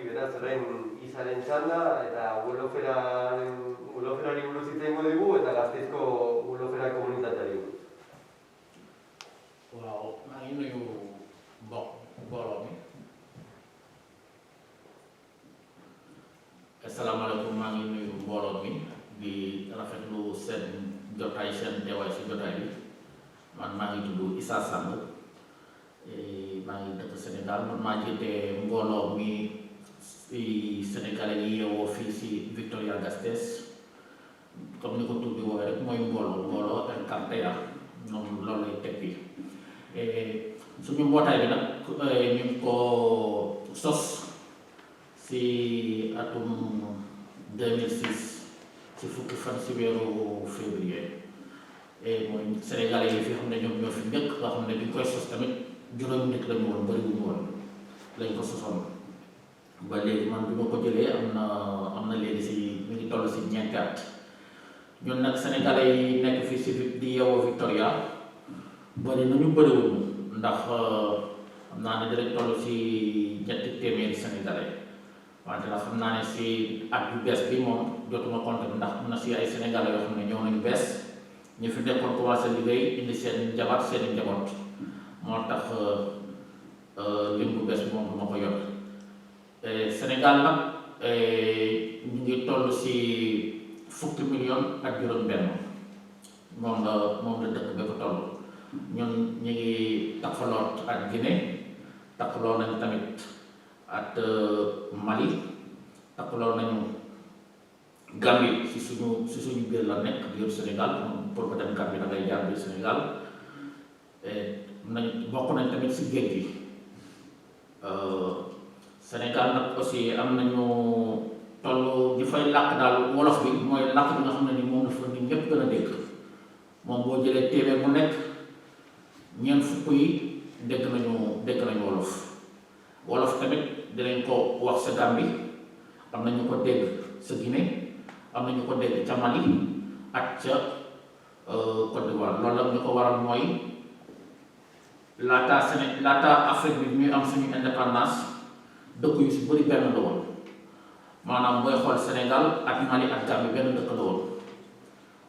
Beraz, orain Isaren txanda eta Wuloferari buruz hitz egingo dugu eta Gasteizko Wulofera komunitateari buruz. Waaw, maa ngi nuyu mbooloo mi. Asalaamaaleykum, maa ngi nuyu mbooloo mi di rafetlu seen jotaay seen teewaay si jotaay bi man maa ngi tudd Issa Samb maa ngi dëkk Sénégal Sénégal man maa jiite mbooloo mi si Sénégalais yi yeewoo fii si Victoria Gasteiz comme ni ko tur bi woowee rek mooy mbooloo Encartea ñoom loolu lay tekki suñu mbootaay bi nag ñu ngi ko sos si atum 2006 si fukki fan si weeru février mooy Sénégalais yi fi xam ne ñoom ñoo fi njëkk nga xam ne bi ñu koy sos tamit juróomi nit lañu woon bëriwuñu woon lañ ko sosoon ba léegi man bi ma ko jëlee am na léegi si mi ngi toll si 4 at ñun nag Sénégalais yi nekk fii si di yeewoo Victoria bëri nañu bëriwuñu ndax xam naa ne dinañ toll si 300 Sénégalais wante nag xam naa ne si at yu bees bi moom jotuma compter ndax am na si ay Sénégalais yoo xam ne ñëw nañu bees ñu fi nekkoon commencé liggéey indi seen njaboot seen njaboot moo tax lim bu bees bi moom du ma ko yor Sénégal nag ñu ngi toll si 10 millions ak juróom-benn moom la dëkk ba ko toll ñun ñu ngi takkaloot ak Guinée takkaloo nañu tamit ak Mali takkaloo nañu Gambie si suñu biir la nekk biir Sénégal pour que dem Gambie da ngay jaar biir Sénégal bokk nañ tamit si géej gi Sénégal nag aussi am nañu toll di fay làkk daal wolof bi mooy làkk bi nga xam ne ni moom la fa nit ñëpp gën a dégg moom boo jëlee téeméer bu nekk ñeent fukk yi dégg nañu wolof tamit dinañ ko wax sa Gambie am na ñu ko dégg sa Guinée am na ñu ko dégg ca Mali ak ca Côte d'Ivoire loolu la ñu ko waral mooy laata Afrique bi ñuy am suñu indépendance dëkk yu si bëri benn la woon maanaam booy xool Sénégal ak Mali ak Gambie benn dëkk la woon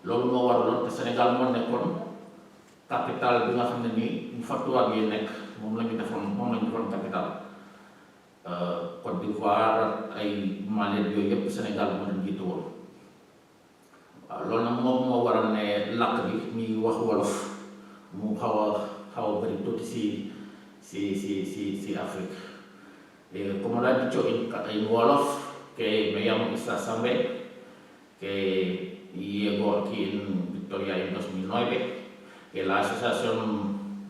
loolu moo waraloon te Sénégal moo nekkoon capital bi nga xam ne nii ñu fa tubaab yi nekk moom la ñu defoon capital Côte d'Ivoire ay Mali yooyu yëpp Sénégal moo leen jiitu woon waaw loolu nag moom moo waral ne làkk bi ñuy wax wolof mu xaw a bëri tuuti si Afrique como lo ha dicho en wolof que me llamo Issa Sambe que llegó aquí en Victoria en 2009 que la asociación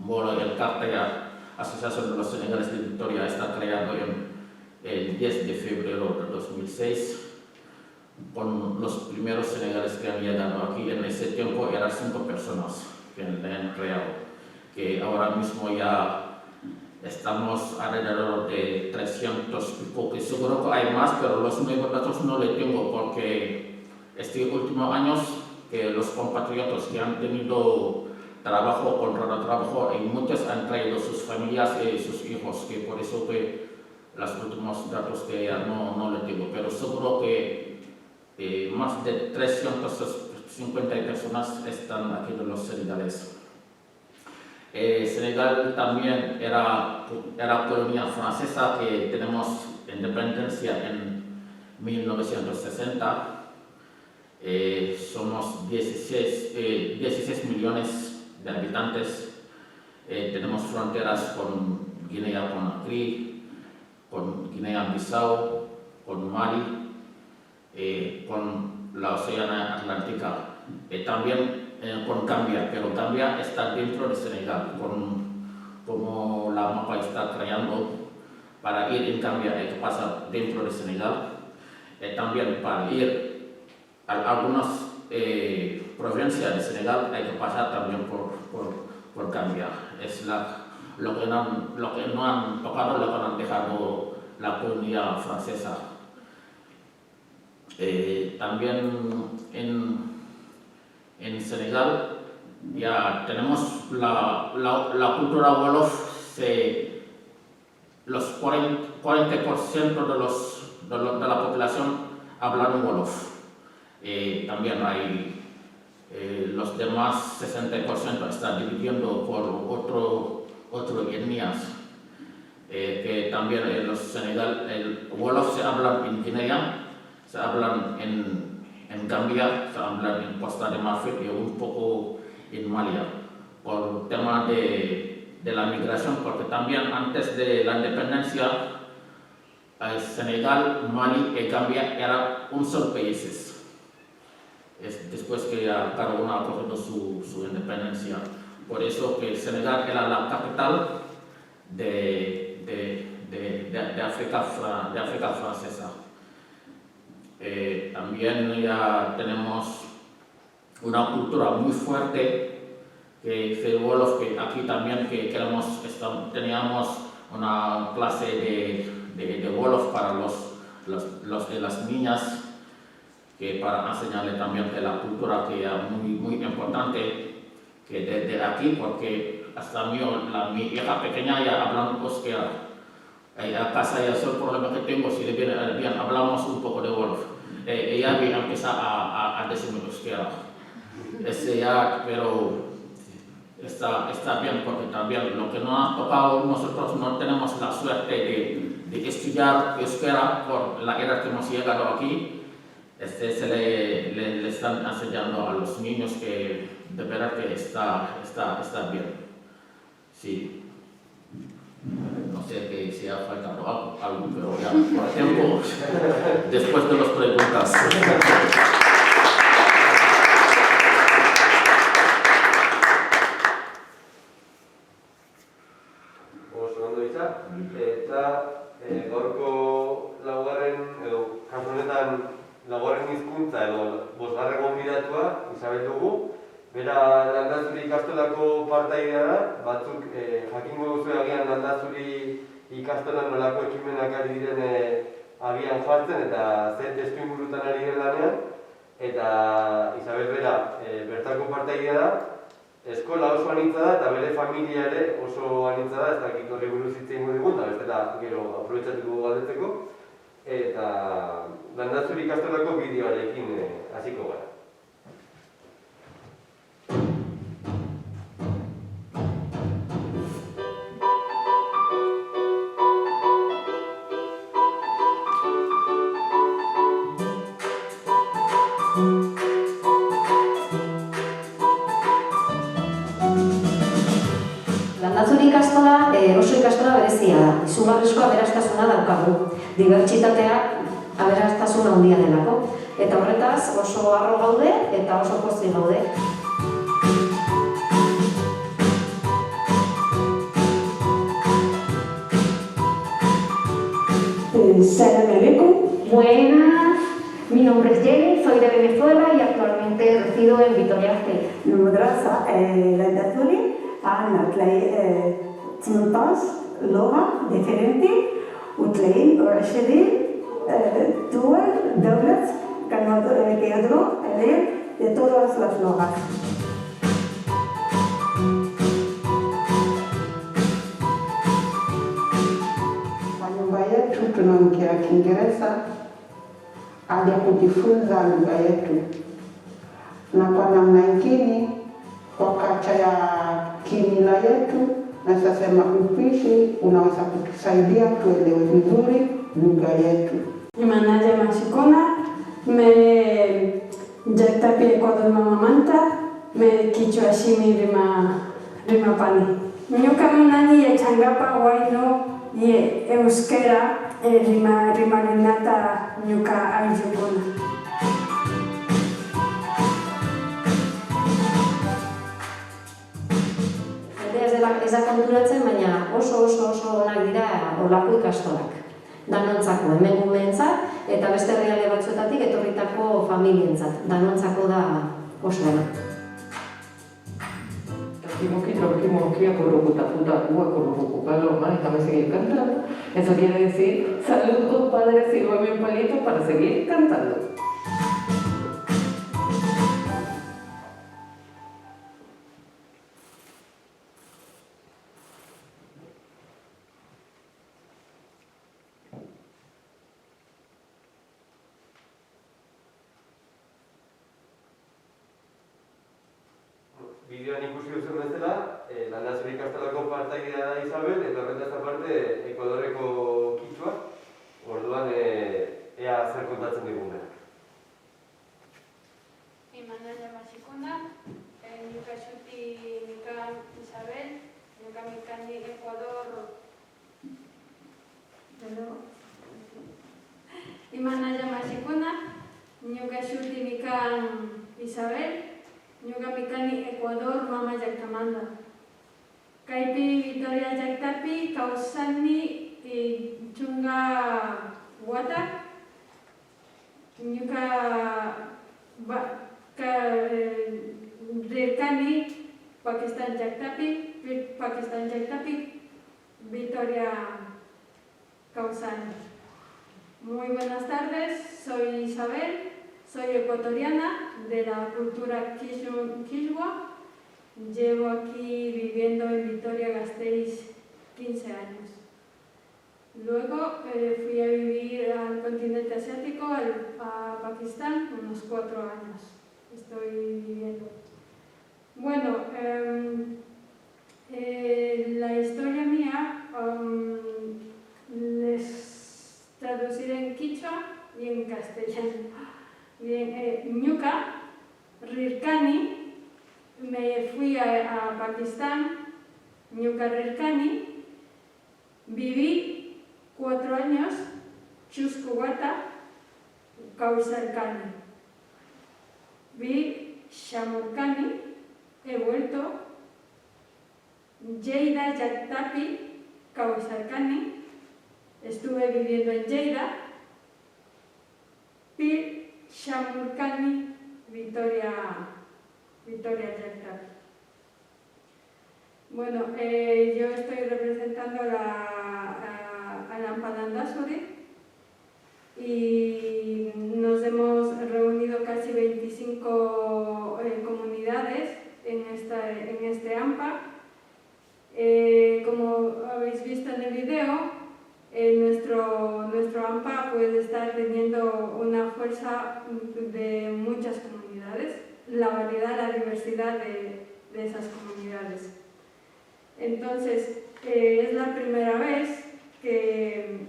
Mbooloo Encartea, Asociación de los Senegales de Victoria, está creado en el 10 de febrero de 2006 con los primeros senegales que han llegado aquí. En ese tiempo eran 5 personas que le han creado, que ahora mismo ya estamos alrededor de 300 y poco, que seguro que hay más, pero los nuevos datos no les tengo porque este último años que los compatriotas que han tenido trabajo, contrato de trabajo, y muchos han traído sus familias y sus hijos, que por eso que los últimos datos que ya no les tengo, pero seguro que más de 350 personas están aquí de los senegales. Senegal también era colonia francesa, que tenemos independencia en 1960. Somos 16 millones de habitantes. Tenemos fronteras con Guinea-Conakry, con Guinea-Bissau, con Mali, con la Oceanía Atlántica, también con Gambia, pero Gambia está dentro de Senegal, como la mapa está creando. Para ir en Gambia hay que pasar dentro de Senegal, también para ir a algunas provincias de Senegal hay que pasar también por Gambia. Es lo que no han tocado, lo que no han dejado la colonia francesa. También en Senegal ya tenemos la cultura wolof. Los 40% de la población hablan wolof. También hay los demás 60% están dividiendo por otras etnias. Que también en los Senegal el wolof se habla en Guinea, se hablan en Gambia, se hablan en Costa de Marfil y un poco en Mali. Por tema de de la migración, porque también antes de la independencia, Senegal, Mali y Gambia eran un solo país. Después que cada uno ha cogido su independencia. Por eso que Senegal era la capital de África francesa. También ya tenemos una cultura muy fuerte que Wolof, que aquí también teníamos una clase de Wolof para los de las niñas, que para enseñarle también de la cultura que es muy importante, que desde aquí, porque hasta mi hija pequeña ya habla euskera. A casa ya es el problema que tengo, si le bien hablamos un poco de Wolof. Ella empieza a decirme euskera. Pero está bien, porque también lo que nos ha tocado, nosotros no tenemos la suerte de estudiar euskera por la edad que hemos llegado aquí. Se le están enseñando a los niños que de verdad que está bien. Sí. No sé que si ha faltado algo, pero ya por tiempo, después de las preguntas. Gaurko kasu honetan laugarren hizkuntza edo bosgarren gonbidatua Isabel dugu. Bera Landazuri ikastolako partaidea da, batzuk jakingo duzu agian Landazuri ikastolan nolako ekimenak ari diren abian jartzen eta zer testuingurutan ari diren lanean. Eta Isabel bera bertako partaidea da, eskola oso anitza da eta bere familia ere oso anitza da, ez dakit horri buruz hitz egingo digun, eta bestela gero aprobetxatuko galdetzeko. Eta Landazuri ikastolako bideoarekin hasiko gara. Landazuri ikastola oso ikastola berezia da. Izugarrizko aberastasuna daukagu. Dibertsitatea aberastasuna handia delako. Eta horretaz oso harro gaude eta oso pozik gaude. Salam alaikum. Buenas, mi nombre es Jenny, soy de Venezuela y actualmente resido en Vitoria-Gasteiz. المدرسة Landazuri عندنا تلاقي 18 لغة ديفيرنتي و23 دولة que يدروا عليه de todas las logas. Kwa nyumba yetu tunaongea Kiingereza hadi kujifunza lugha yetu, na kwa namna nyingine kwa kacha ya kimila yetu na sasema upishi unaweza kutusaidia tuelewe vizuri lugha yetu. Imanaja Mashikona, me jakta pie kodon mamamanta, me kichwa shimi rima pani. Nyuka mnani ya changapa waino ye euskera rima rinata nyuka aljukuna. Ez da konturatzen, baina oso onak dira olako ikastolak. Danontzako hemen gumeentzat eta beste herrialde batzuetatik etorritako familientzat. Danontzako da oso ona. Trabajemos aquí a Corrocutaputa, Cuba, Corrocupalo, más, déjame seguir cantando. Eso quiere decir, saludos padre, sírvame un palito para seguir cantando. Bideoan ikusi duzen bezala, Landazuri ikastolako partaidea da Isabel, eta horretaz aparte Ekuadorreko kitxua, orduan ea zer kontatzen digun berak. Imanaya Mashikuna, Ñuka Shuti Mikan Isabel, Ñuka Mikani Ecuador, Mama Yactamanda. Kaipi Victoria Yactapi, Kausani y Chunga Wata, Ñuka Rirkani, Pakistan Yactapi, Victoria Kausani. Muy buenas tardes, soy Isabel, soy ecuatoriana de la cultura Quechua. Llevo aquí viviendo en Vitoria-Gasteiz 15 años. Luego fui a vivir al continente asiático, a Pakistán, unos 4 años. Estoy viviendo. Bueno, la historia mía les traduciré en quichua y en castellano. Bien, Ñuka, Rirkani, me fui a Pakistán, Ñuka Rirkani, viví 4 años, Chuskuwata, Kausarkani. Vi Shamurkani, he vuelto, Lleida Yactapi, Kausarkani, estuve viviendo en Lleida, Pir Shamurkani, Victoria Yactapi. Bueno, yo estoy representando a la Ampanandasuri y nos hemos reunido casi 25 comunidades en este AMPA. Como habéis visto en el video, nuestro AMPA puede estar teniendo una fuerza de muchas comunidades, la variedad, la diversidad de esas comunidades. Entonces, es la primera vez que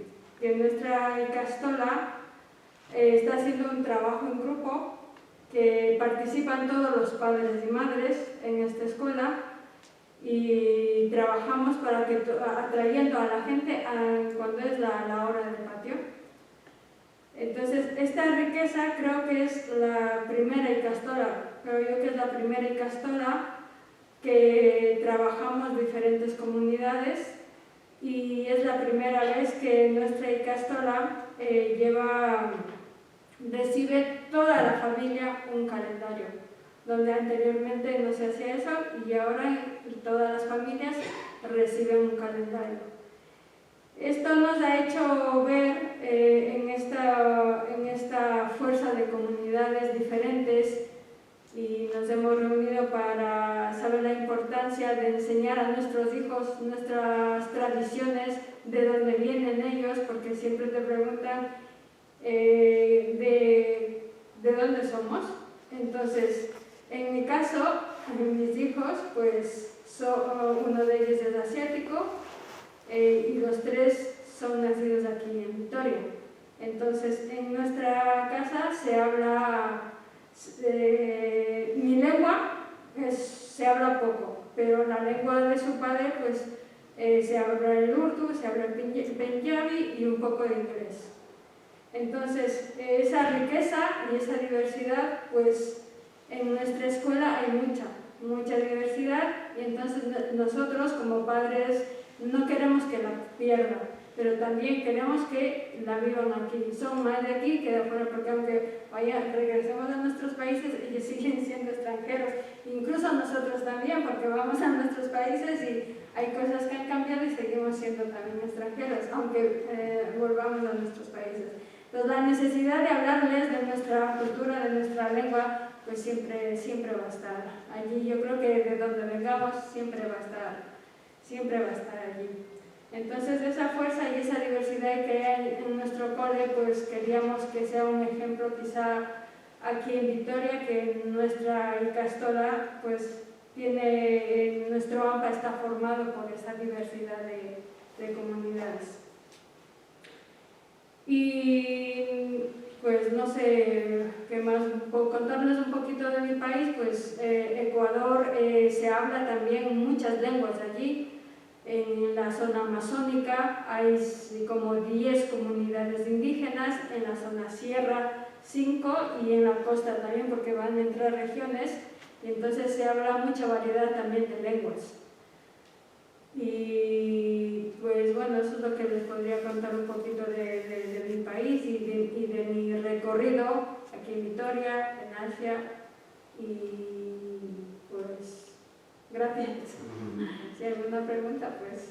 nuestra Icastola está haciendo un trabajo en grupo, que participan todos los padres y madres en esta escuela y trabajamos para que atrayendo a la gente cuando es la hora del patio. Entonces, esta riqueza creo que es la primera Icastola, creo yo que es la primera Icastola que trabajamos diferentes comunidades y es la primera vez que nuestra Icastola recibe toda la familia un calendario, donde anteriormente no se hacía eso y ahora todas las familias reciben un calendario. Esto nos ha hecho ver en esta fuerza de comunidades diferentes y nos hemos reunido para saber la importancia de enseñar a nuestros hijos nuestras tradiciones, de dónde vienen ellos, porque siempre te preguntan de dónde somos. Entonces, en mi caso, mis hijos, pues uno de ellos es asiático y los 3 son nacidos aquí en Vitoria. Entonces, en nuestra casa se habla, mi lengua se habla poco, pero la lengua de su padre, pues se habla el urdu, se habla el punjabi y un poco de inglés. Entonces, esa riqueza y esa diversidad, pues en nuestra escuela hay mucha diversidad y entonces nosotros como padres no queremos que la pierdan, pero también queremos que la vivan aquí. Son más de aquí que de afuera, porque aunque regresemos a nuestros países, ellos siguen siendo extranjeros. Incluso nosotros también, porque vamos a nuestros países y hay cosas que han cambiado y seguimos siendo también extranjeros, aunque volvamos a nuestros países. Entonces, la necesidad de hablarles de nuestra cultura, de nuestra lengua, pues siempre va a estar allí. Yo creo que de donde vengamos siempre va a estar allí. Entonces, esa fuerza y esa diversidad que hay en nuestro cole, pues queríamos que sea un ejemplo quizá aquí en Vitoria, que nuestra Icastola, pues nuestro AMPA está formado por esa diversidad de comunidades. Y pues no sé qué más, contarles un poquito de mi país. Pues Ecuador se habla también muchas lenguas allí. En la zona amazónica hay como 10 comunidades indígenas, en la zona sierra 5 y en la costa también, porque van entre regiones, y entonces se habla mucha variedad también de lenguas. Y pues bueno, eso es lo que les podría contar un poquito de mi país y de mi recorrido aquí en Vitoria, en Asia, y pues gracias. Si hay alguna pregunta, pues...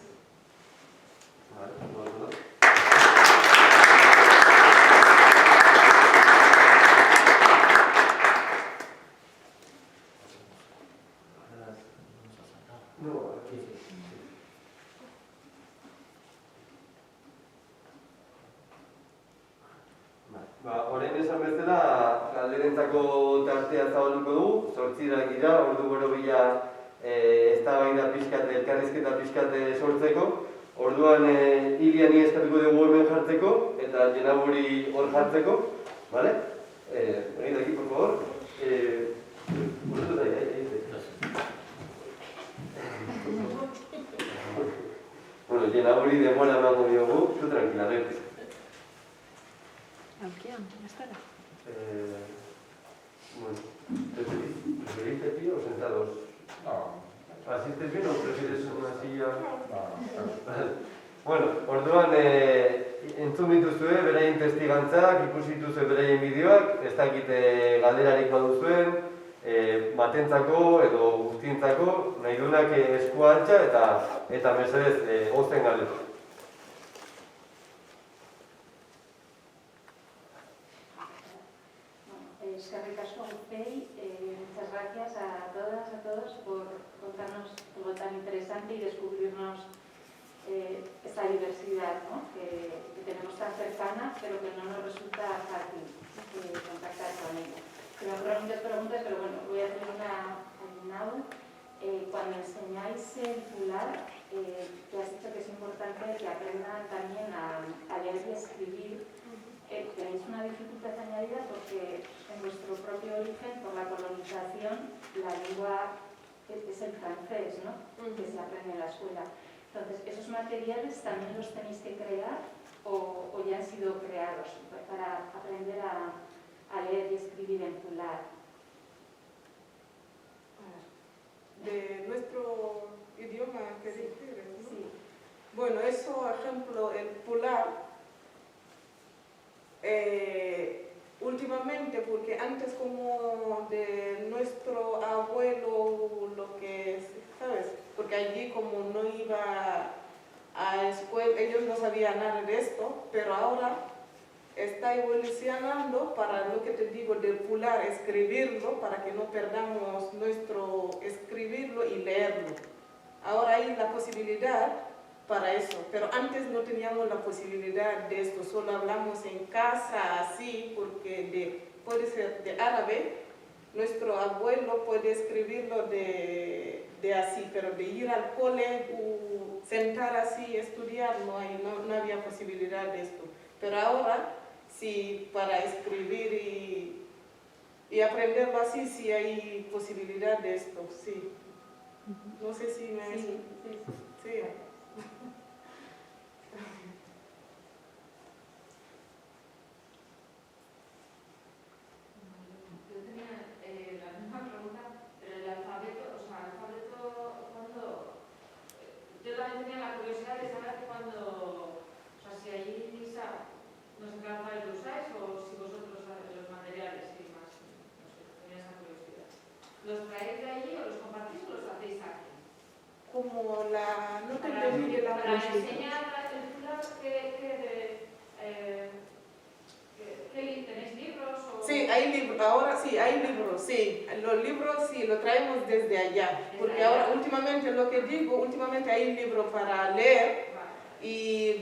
Orain esan bezala, galderentzako tartea zabaluko dugu, 8 dira, ordu borobila eztabaida pixkat, elkarrizketa pixkat sortzeko. Orduan, Ilia ni eskatuko dugu hemen jartzeko, eta Jenaburi hor jartzeko, ¿vale? Venid aquí, por favor. Bueno, Jenaburi demora emango diogu, tú tranquila, vete. Bueno, ¿preferís de pie o sentados? ¿Asistes bien o prefieres una silla? Bueno, orduan entzun dituzue, beraien testigantzak, ikusi dituzue beraien bideoak, ez dakite galderarik baduzuen, batentzako edo guztientzako, nahi duenak eskua altxa eta mesedez ozten galdetu. Eskerrik asko guztiei, muchas gracias a todas, a todos por contarnos algo tan interesante y descubrirnos esta diversidad, ¿no? que tenemos tan cercana, pero que no nos resulta fácil contactar con ella. Me ocurren muchas preguntas, pero bueno, voy a hacer una al cuando enseñáis el plural, que has dicho que es importante que aprendan también a leer y escribir. Tenéis una dificultad añadida porque en vuestro propio origen, por la colonización, la lengua es el francés, ¿no? Que se aprende en la escuela. Entonces, ¿esos materiales también los tenéis que crear o ya han sido creados para aprender a leer y escribir en plural? De nuestro idioma que escribes, ¿no? Sí. Bueno, eso, por ejemplo, el plural. Últimamente, porque antes como de nuestro abuelo, lo que, ¿sabes? Porque allí como no iba a escuela, ellos no sabían nada de esto, pero ahora está evolucionando para lo que te digo, del plural, escribirlo, para que no perdamos nuestro escribirlo y leerlo. Ahora hay la posibilidad para eso, pero antes no teníamos la posibilidad de esto, solo hablamos en casa así, porque puede ser de árabe, nuestro abuelo puede escribirlo de así, pero de ir al cole o sentar así, estudiar, no había posibilidad de esto. Pero ahora, sí, para escribir y aprenderlo así, sí hay posibilidad de esto, sí. No sé si me... Sí. Yo tenía la misma pregunta, pero el alfabeto, cuando... Yo también tenía la curiosidad de saber cuando, si ahí Lisa, no sé qué alfabeto usáis o si vosotros los materiales y más, no sé, tenía esa curiosidad. ¿Los traéis de allí o los compartís o los hacéis aquí? Como la... No te para entendí la enseñar el plural, ¿tenéis libros? O... Sí, hay libros, ahora sí, hay libros, sí. Los libros sí, los traemos desde allá. Porque ahora, últimamente, lo que digo, últimamente hay libros para leer y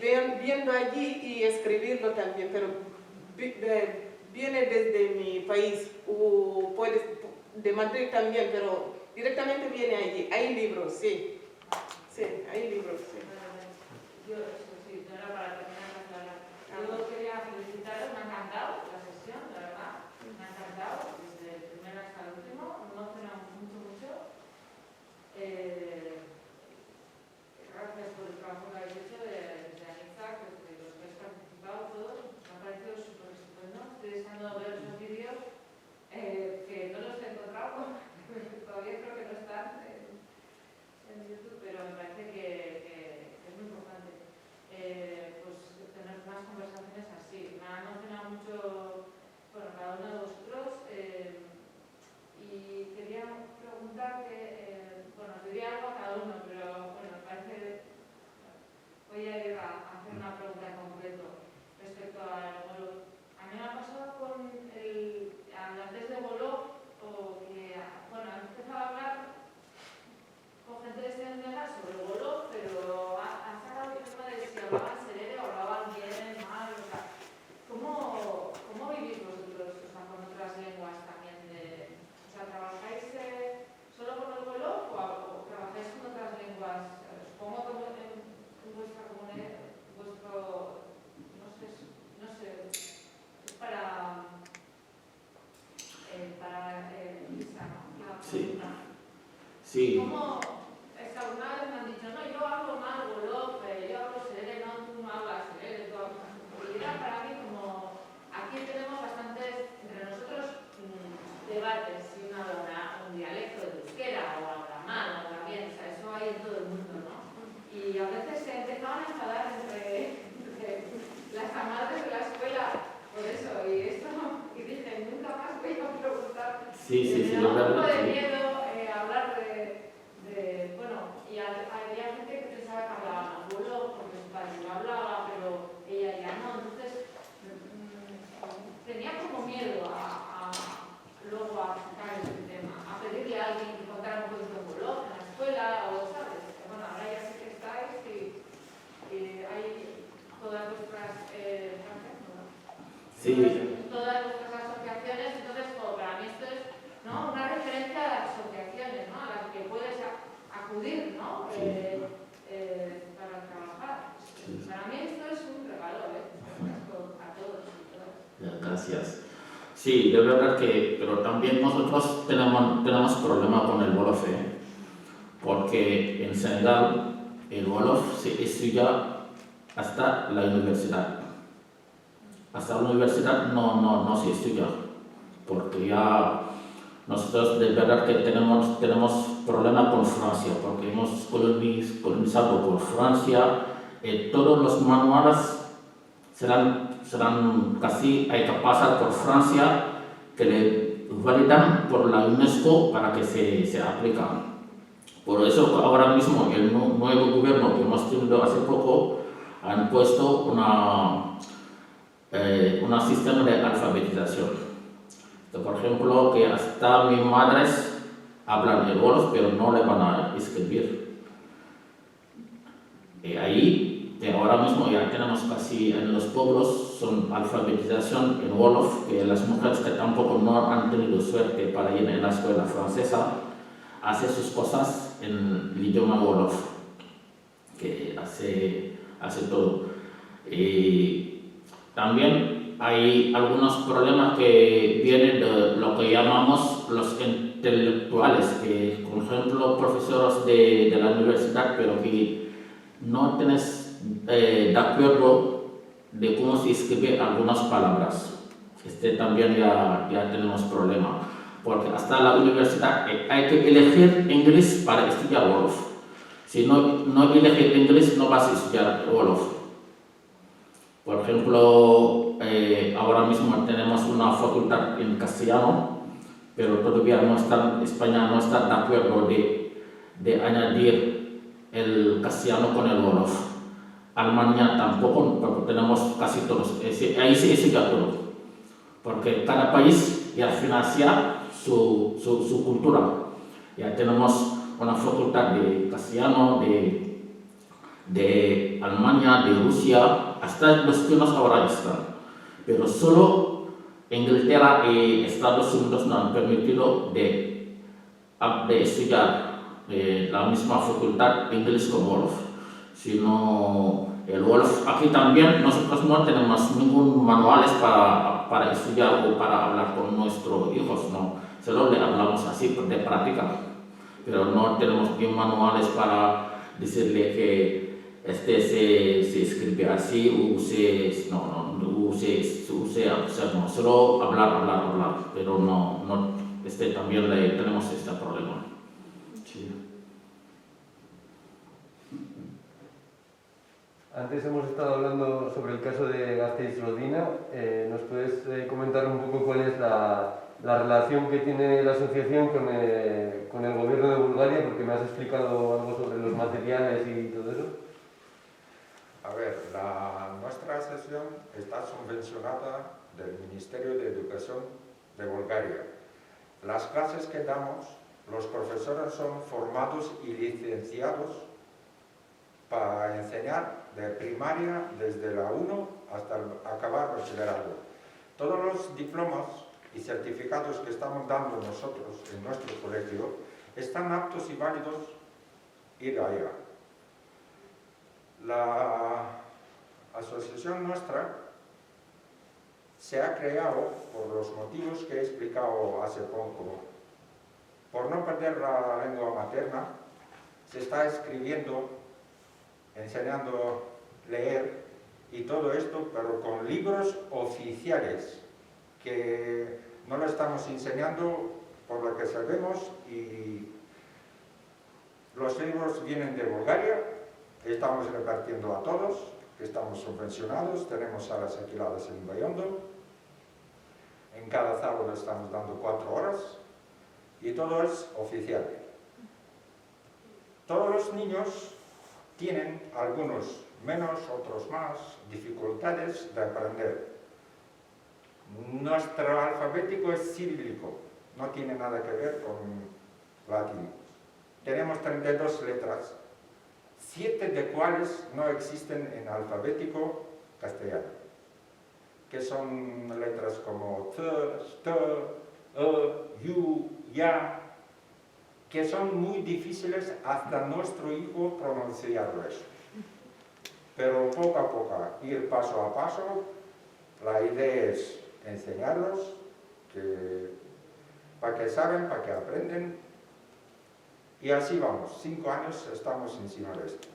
viendo allí y escribirlo también, pero viene desde mi país, o puedes, de Madrid también, pero directamente viene allí. Hay libros, sí. Sí, hay libros, sí. Yo, sí, no era para terminar de aclarar. Yo quería felicitaros, me ha encantado la sesión, la verdad. Me ha encantado, desde el primero hasta el último. Me emociona mucho. Gracias Sí. Como es que alguna vez me han dicho, no, yo hablo mal Wolof, yo hablo sereno, tú no hablas sereno, tú hablas. Y era para mí como, aquí tenemos bastantes, entre nosotros, debates, si uno habla un dialecto de euskera, o habla mal, o habla bien, o sea, eso hay en todo el mundo, ¿no? Y a veces se empezaban a enfadar entre las madres de la escuela por eso, y esto, y dije, nunca más voy a preguntar. Sí, me da un poco de sí. miedo hablar de, bueno, y había gente que pensaba que hablaba más Wolof, porque su padre no hablaba, pero ella ya no, entonces tenía como miedo luego a sacar ese tema, a pedirle a alguien que contara un poquito de Wolof en la escuela, o sabes, bueno, ahora ya sé que estáis y hay todas vuestras Sí. todas vuestras asociaciones, entonces para mí esto es, ¿no?, una referencia a las asociaciones, ¿no?, a las que puedes acudir, ¿no?, para trabajar. Para mí esto es un regalo, a todos y todas. Gracias. Sí, de verdad que, pero también nosotros tenemos problema con el Wolof, porque en Senegal el Wolof se estudia hasta la universidad. Hasta la universidad no se estudia, porque ya nosotros de verdad que tenemos problema con Francia, porque hemos colonizado por Francia, todos los manuales serán casi, hay que pasar por Francia, que le validan por la UNESCO para que se aplican. Por eso ahora mismo el nuevo gobierno que hemos tenido hace poco han puesto un sistema de alfabetización. Por ejemplo, que hasta mis madres hablan el Wolof, pero no le van a escribir. Ahí, ahora mismo ya tenemos casi en los pueblos, son alfabetización en Wolof, que las mujeres que tampoco no han tenido suerte para ir en la escuela francesa, hacen sus cosas en el idioma Wolof, que hace todo. También hay algunos problemas que vienen de lo que llamamos los intelectuales, que por ejemplo profesores de la universidad, pero que no tenés de acuerdo de cómo se escribe algunas palabras. También ya tenemos problema, porque hasta la universidad hay que elegir inglés para estudiar Wolof. Si no eliges inglés no vas a estudiar Wolof. Por ejemplo, ahora mismo tenemos una facultad en castellano, pero todavía España no está de acuerdo de añadir el castellano con el Wolof. Alemania tampoco, porque tenemos casi todos, ahí se estudia todo, porque cada país ya financia su cultura. Ya tenemos una facultad de castellano, de Alemania, de Rusia, hasta los chinos ahora están, pero solo Inglaterra y Estados Unidos no han permitido de estudiar la misma facultad inglés con Wolof, sino el Wolof. Aquí también nosotros no tenemos ningún manuales para estudiar o para hablar con nuestros hijos, no, solo le hablamos así de práctica, pero no tenemos bien manuales para decirle que se escribe así o no, solo hablar, pero no también tenemos este problema. Sí. Antes hemos estado hablando sobre el caso de Gasteiz-Rodina. ¿Nos puedes comentar un poco cuál es la relación que tiene la asociación con el gobierno de Bulgaria? Porque me has explicado algo sobre los materiales y todo eso. A ver, nuestra asociación está subvencionada del Ministerio de Educación de Bulgaria. Las clases que damos, los profesores son formados y licenciados para enseñar de primaria desde la 1 hasta acabar bachillerato. Todos los diplomas y certificados que estamos dando nosotros en nuestro colegio están aptos y válidos ir allá. La asociación nuestra se ha creado por los motivos que he explicado hace poco. por no perder la lengua materna, se está escribiendo, enseñando a leer y todo esto, pero con libros oficiales, que no lo estamos enseñando por lo que sabemos, y los libros vienen de Bulgaria, estamos repartiendo a todos, que estamos subvencionados, tenemos salas alquiladas en Bayondo, en cada sábado estamos dando 4 horas, y todo es oficial. Todos los niños tienen, algunos menos, otros más, dificultades de aprender. Nuestro alfabético es cirílico, no tiene nada que ver con latín. Tenemos 32 letras, 7 de cuales no existen en alfabético castellano, que son letras como t, st, yu, ya, que son muy difíciles hasta nuestro hijo pronunciarlo eso. Pero poco a poco, ir paso a paso, la idea es enseñarlos, para que saben, para que aprenden, y así vamos, 5 años estamos encima de esto.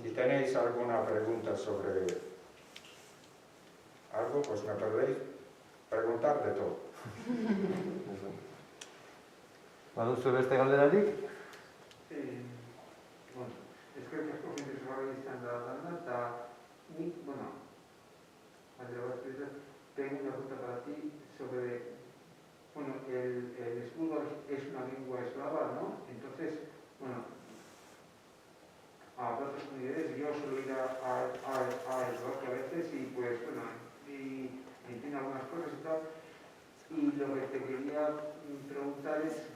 Si tenéis alguna pregunta sobre algo, pues me podéis preguntar de todo. Baduzu beste galderarik? Bueno, eskerrik asko interesgarria izan da lana, eta nik, bueno, tengo una pregunta para ti sobre, bueno, el escudo es una lengua eslava, ¿no? Entonces, bueno, a otras comunidades yo suelo ir a Eslovaquia a veces y pues, bueno, y entiendo algunas cosas y tal, y lo que te quería preguntar es,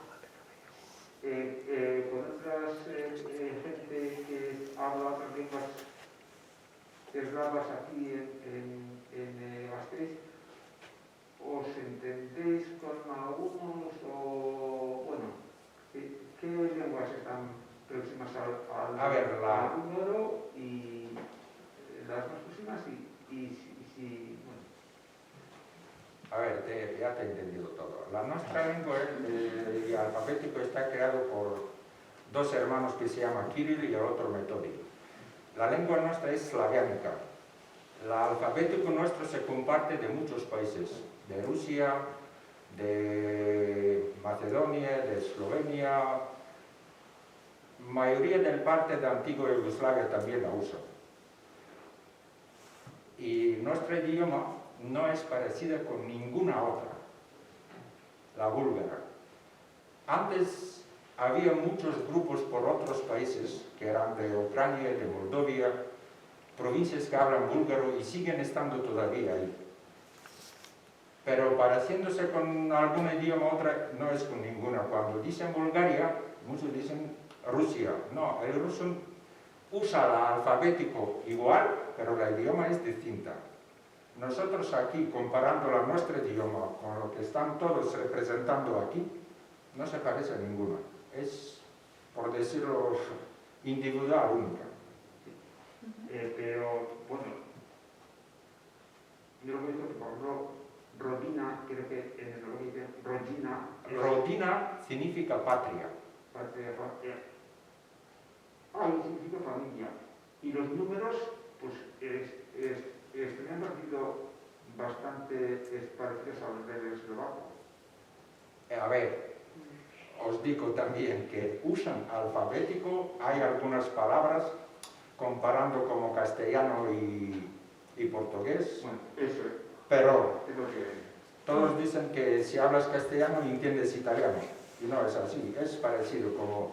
con otras gente que habla otras lenguas eslavas aquí en Gasteiz, ¿os entendéis con algunos o, bueno, qué lenguas están próximas al húngaro y las más próximas y si, bueno. A ver, ya te he entendido todo. La nuestra lengua y alfabético está creado por 2 hermanos que se llaman Kirill y el otro Metodi. La lengua nuestra es slaviánica. El alfabético nuestro se comparte de muchos países, de Rusia, de Macedonia, de Eslovenia. Mayoría del parte de antigua Yugoslavia también la usa. Y nuestro idioma no es parecida con ninguna otra, la búlgara. Antes había muchos grupos por otros países, que eran de Ucrania, de Moldavia, provincias que hablan búlgaro y siguen estando todavía ahí. Pero pareciéndose con algún idioma otra, no es con ninguna. Cuando dicen Bulgaria, muchos dicen Rusia. No, el ruso usa el alfabético igual, pero el idioma es distinta. Nosotros aquí, comparando nuestro idioma con lo que están todos representando aquí, no se parece a ninguna. Es, por decirlo, individual, única. Pero, bueno, yo lo que digo que por ejemplo, Rodina, creo que en el lo que dice Rodina... Rodina significa patria. Patria. Y significa familia. Y los números, pues, me han parecido bastante parecidos a los del eslovaco. A ver, os digo también que usan alfabético, hay algunas palabras comparando como castellano y portugués, bueno, eso es. Pero es lo que... todos dicen que si hablas castellano entiendes italiano, y no es así, es parecido. Como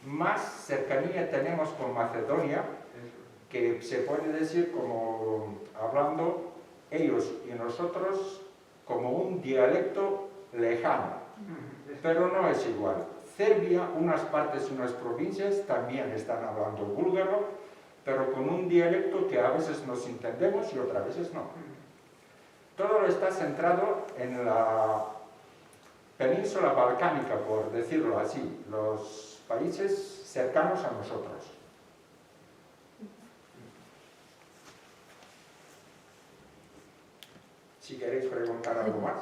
más cercanía tenemos con Macedonia, que se puede decir como hablando ellos y nosotros como un dialecto lejano, pero no es igual. Serbia, unas partes, unas provincias también están hablando búlgaro, pero con un dialecto que a veces nos entendemos y otras veces no. Todo está centrado en la península balcánica, por decirlo así, los países cercanos a nosotros. Si queréis preguntar algo más.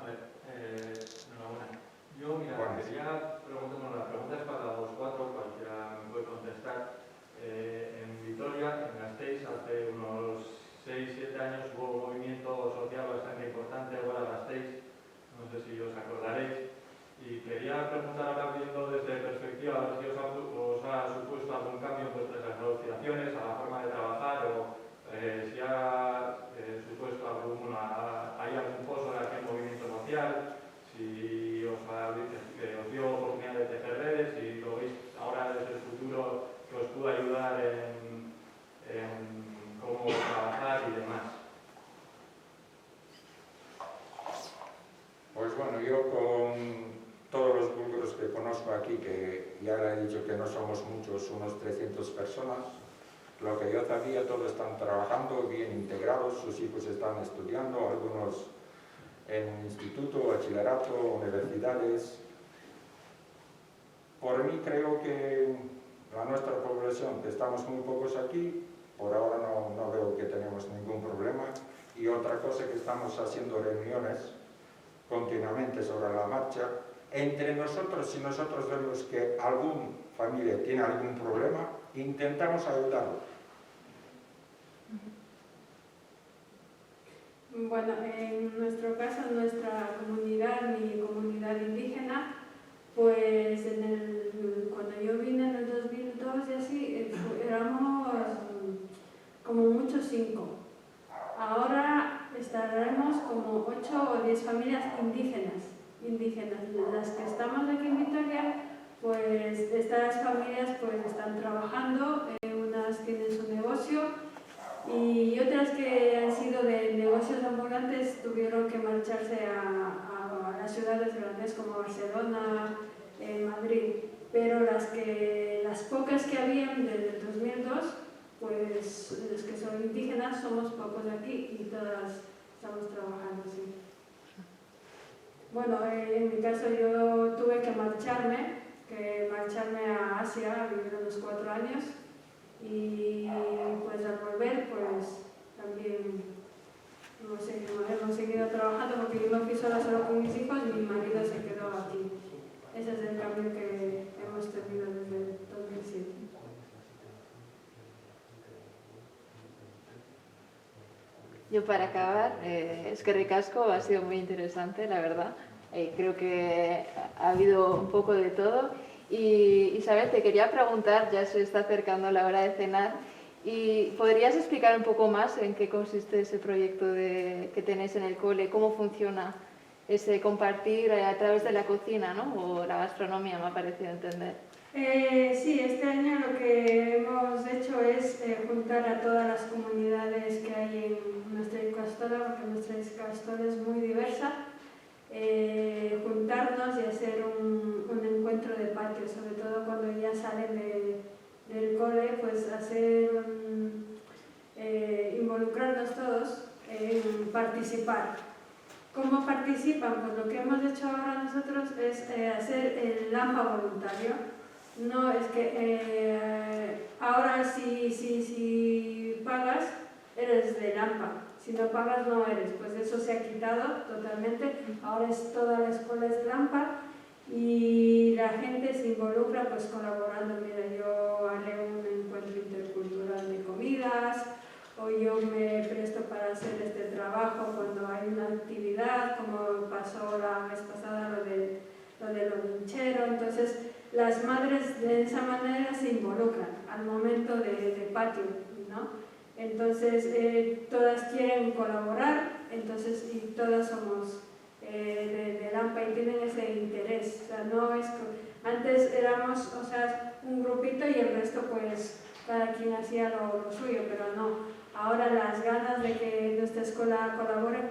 A ver, quería preguntar, bueno, la pregunta es para los cuatro, cualquiera me puede contestar. En Vitoria, en Gasteiz, hace unos 6-7 años hubo un movimiento social bastante importante, Gora Gasteiz, no sé si os acordaréis, y quería preguntar ahora viendo desde perspectiva a ver si os ha supuesto algún cambio en vuestras asociaciones, a la forma de trabajar o si ha supuesto hay algún pozo de aquel movimiento social, si os dio oportunidad de tejer redes, si lo veis ahora desde el futuro que os pueda ayudar en cómo trabajar y demás. Pues bueno, yo con todos los búlgaros que conozco aquí, que ya le he dicho que no somos muchos, unos 300 personas, lo que yo sabía, todos están trabajando bien integrados, sus hijos están estudiando, algunos en instituto, bachillerato, universidades. Por mí creo que la nuestra población, que estamos muy pocos aquí, por ahora no veo que tenemos ningún problema. Y otra cosa que estamos haciendo reuniones continuamente sobre la marcha, entre nosotros, si nosotros vemos que alguna familia tiene algún problema, intentamos ayudarlo. Bueno, en nuestro caso, nuestra comunidad, mi comunidad indígena, pues cuando yo vine en el 2002 y así, éramos como mucho 5. Ahora estaremos como 8 o 10 familias indígenas. Las que estamos aquí en Vitoria, pues estas familias pues están trabajando, unas tienen su negocio y otras que han sido de negocios ambulantes tuvieron que marcharse a las ciudades grandes como Barcelona, Madrid, pero las pocas que habían desde el 2002, pues los que son indígenas somos pocos aquí y todas estamos trabajando así. Bueno, en mi caso yo tuve que marcharme a Asia, a vivir unos 4 años y pues al volver pues también hemos seguido trabajando porque yo me fui sola solo con mis hijos y mi marido se quedó aquí. Ese es el cambio que hemos tenido desde el 2007. Yo para acabar, es que ricasco ha sido muy interesante, la verdad. Creo que ha habido un poco de todo. Y Isabel, te quería preguntar, ya se está acercando la hora de cenar, y ¿podrías explicar un poco más en qué consiste ese proyecto que tenéis en el cole? ¿Cómo funciona ese compartir a través de la cocina, ¿no? O la gastronomía, me ha parecido entender. Sí, este año lo que hemos hecho es juntar a todas las comunidades que hay en nuestra Icastola, porque nuestra Icastola es muy diversa, juntarnos y hacer un encuentro de patio, sobre todo cuando ya salen del cole, pues involucrarnos todos en participar. ¿Cómo participan? Pues lo que hemos hecho ahora nosotros es hacer el AMPA voluntario. No, es que ahora si pagas, eres del AMPA. Si no pagas, no eres. Pues eso se ha quitado totalmente. Ahora toda la escuela es del AMPA y la gente se involucra pues colaborando. Mira, yo haré un encuentro intercultural de comidas, o yo me presto para hacer este trabajo cuando hay una actividad, como pasó la vez pasada lo de los lincheros. Entonces, las madres de esa manera se involucran al momento de patio, ¿no? Entonces, todas quieren colaborar, entonces, y todas somos del AMPA y tienen ese interés. O sea, no es que antes éramos, o sea, un grupito y el resto, pues, cada quien hacía lo suyo, pero no. Ahora las ganas de que nuestra escuela colaboran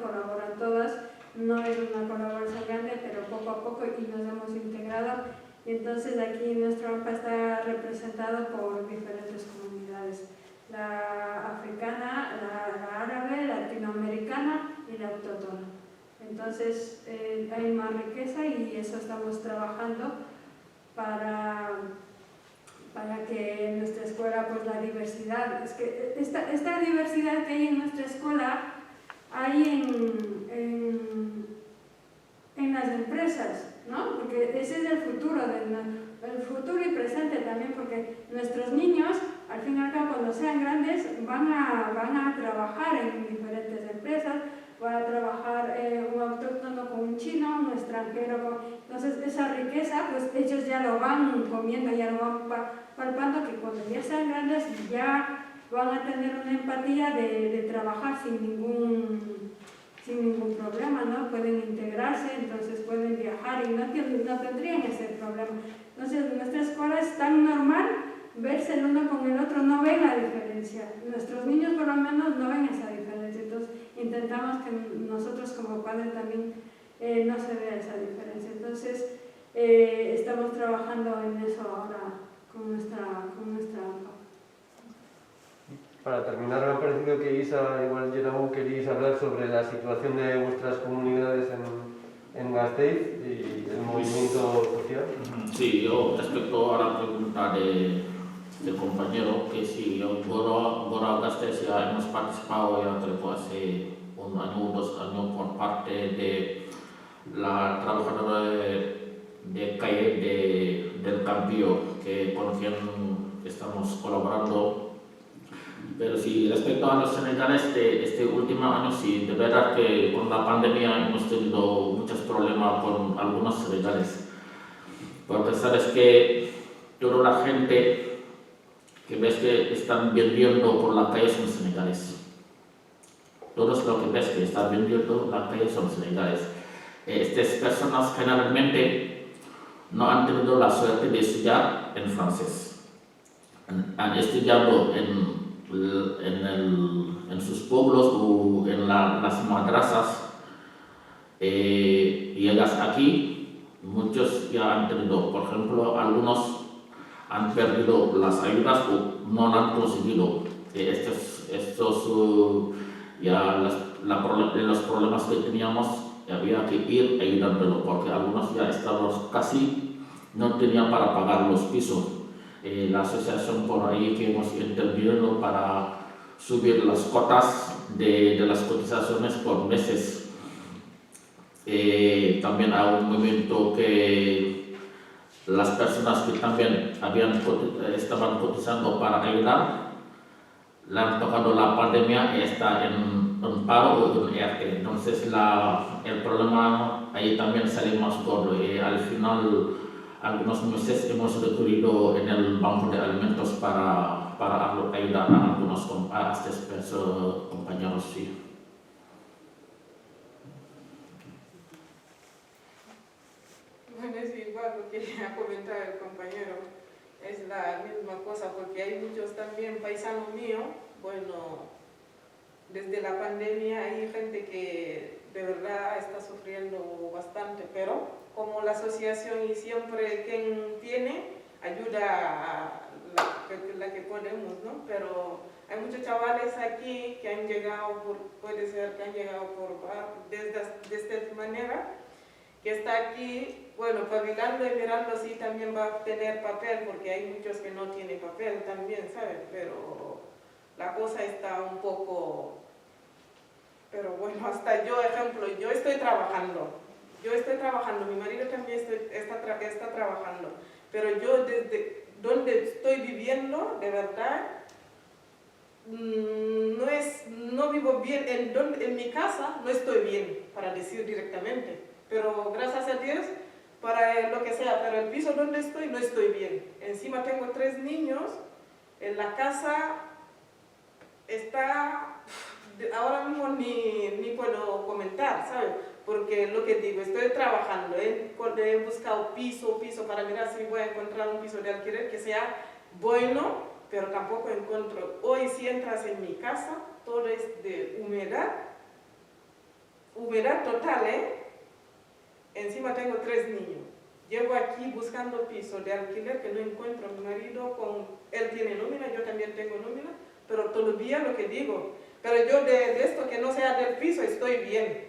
todas. No es una colaboración grande, pero poco a poco y nos hemos integrado. Y entonces aquí nuestro AMPA está representado por diferentes comunidades. La africana, la árabe, la latinoamericana y la autóctona. Entonces hay más riqueza y eso estamos trabajando para que en nuestra escuela, pues la diversidad, es que esta diversidad que hay en nuestra escuela hay en en las empresas, ¿no? Porque ese es el futuro, el futuro y presente también, porque nuestros niños, al fin y al cabo, cuando sean grandes, van a trabajar en diferentes empresas, van a trabajar un autóctono con un chino, un extranjero, entonces esa riqueza, pues ellos ya lo van comiendo, ya lo van palpando, que cuando ya sean grandes ya van a tener una empatía de trabajar sin ningún problema, ¿no? Pueden integrarse, entonces pueden viajar y no tendrían ese problema. Entonces, nuestra escuela es tan normal verse el uno con el otro, no ven la diferencia. Nuestros niños, por lo menos, no ven esa diferencia. Entonces, intentamos que nosotros como padres también no se vea esa diferencia. Entonces, estamos trabajando en eso ahora con nuestra Para terminar, me ha parecido que Isa, igual Yenaú, queríais hablar sobre la situación de vuestras comunidades en Gasteiz y el movimiento social. Sí, yo respecto a la pregunta del compañero, que si Gora Gasteiz ya hemos participado ya creo que hace 1 año o 2 años por parte de la trabajadora de calle del Campillo, con quien estamos colaborando. Pero sí, respecto a los senegales de este último año, sí, de verdad que con la pandemia hemos tenido muchos problemas con algunos senegales. Porque sabes que toda la gente que ves que están vendiendo por la calle son senegales. Todos los que ves que están vendiendo por la calle son senegales. Estas personas generalmente no han tenido la suerte de estudiar en francés. Han estudiado en sus pueblos o en las madrasas. Llegas aquí, muchos ya han tenido, por ejemplo, algunos han perdido las ayudas o no han conseguido los problemas que teníamos. Había que ir ayudándolo porque algunos ya estábamos casi no tenían para pagar los pisos. La asociación por ahí que hemos intervenido para subir las cuotas de las cotizaciones por meses. También hay un movimiento que las personas que también estaban cotizando para ayudar, le han tocado la pandemia y está en paro o en ERTE. Entonces el problema ahí también sale más gordo y al final algunos meses hemos recurrido en el banco de alimentos para ayudar a algunos compañeros. Sí. Bueno, es igual lo que quería comentar el compañero, es la misma cosa, porque hay muchos también paisanos míos, bueno, desde la pandemia hay gente que de verdad está sufriendo bastante, pero como la asociación y siempre quien tiene ayuda a la que podemos, ¿no? Pero hay muchos chavales aquí que han llegado puede ser que han llegado de esta manera, que está aquí, bueno, pavilando y mirando si también va a tener papel, porque hay muchos que no tienen papel también, ¿sabes? Pero la cosa está un poco... Pero bueno, hasta yo, ejemplo, yo estoy trabajando, mi marido también está trabajando, pero yo desde donde estoy viviendo, de verdad, no vivo bien, en mi casa no estoy bien, para decir directamente, pero gracias a Dios, para lo que sea, pero el piso donde estoy no estoy bien. Encima tengo 3 niños, en la casa está... Ahora mismo ni puedo comentar, ¿sabes? Porque lo que digo, estoy trabajando, he buscado piso para mirar si voy a encontrar un piso de alquiler que sea bueno, pero tampoco encuentro. Hoy si entras en mi casa, todo es de humedad total, Encima tengo 3 niños. Llevo aquí buscando piso de alquiler que no encuentro. Mi marido, él tiene nómina, yo también tengo nómina, pero todavía lo que digo, pero yo de esto que no sea del piso estoy bien,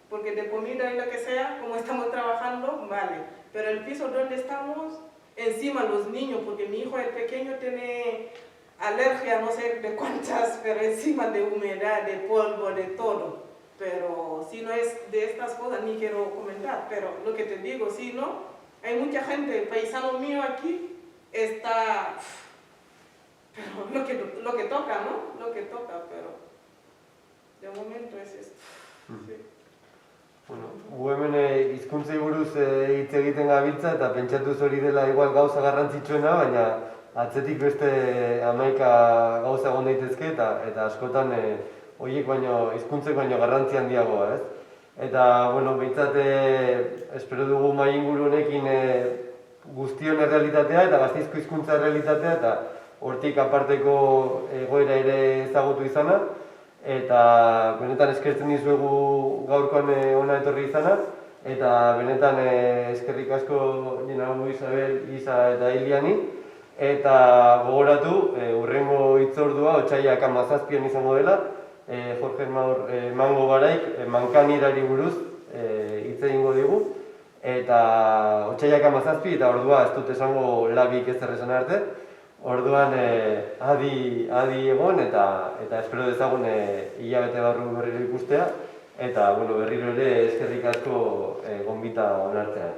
porque de comida y lo que sea, como estamos trabajando, vale. Pero el piso donde estamos, encima los niños, porque mi hijo el pequeño tiene alergia, no sé de cuántas, pero encima de humedad, de polvo, de todo. pero si no es de estas cosas ni quiero comentar, pero lo que te digo, sí, ¿no? Hay mucha gente, paisano mío aquí, está, pero lo que toca, ¿no? Lo que toca, pero de momento es esto. Sí. Bueno, gu hemen hizkuntzei buruz hitz egiten gabiltza eta pentsatuz hori dela igual gauza garrantzitsuena, baina atzetik beste 11 gauza egon daitezke eta askotan horiek baino, hizkuntzek baino garrantzi handiagoa, ez? Eta, bueno, behintzat espero dugu mahai inguru honekin guztion errealitatea eta Gasteizko hizkuntza errealitatea eta hortik aparteko egoera ere ezagutu izana. Eta benetan eskertzen dizuegu gaurkoan hona etorri izana. Eta benetan eskerrik asko Jenabu Isabel, Isa eta Iliani. Eta gogoratu, hurrengo hitzordua otsailak 17an izango dela. Jorge Mango Garaik mankanirari buruz hitz egingo digu. Eta otsailak 17 eta ordua ez dut esango labik ezer esan arte. Orduan adi egon eta espero dezagun hilabete barru berriro ikustea. Eta berriro ere eskerrik asko gonbita onartzea.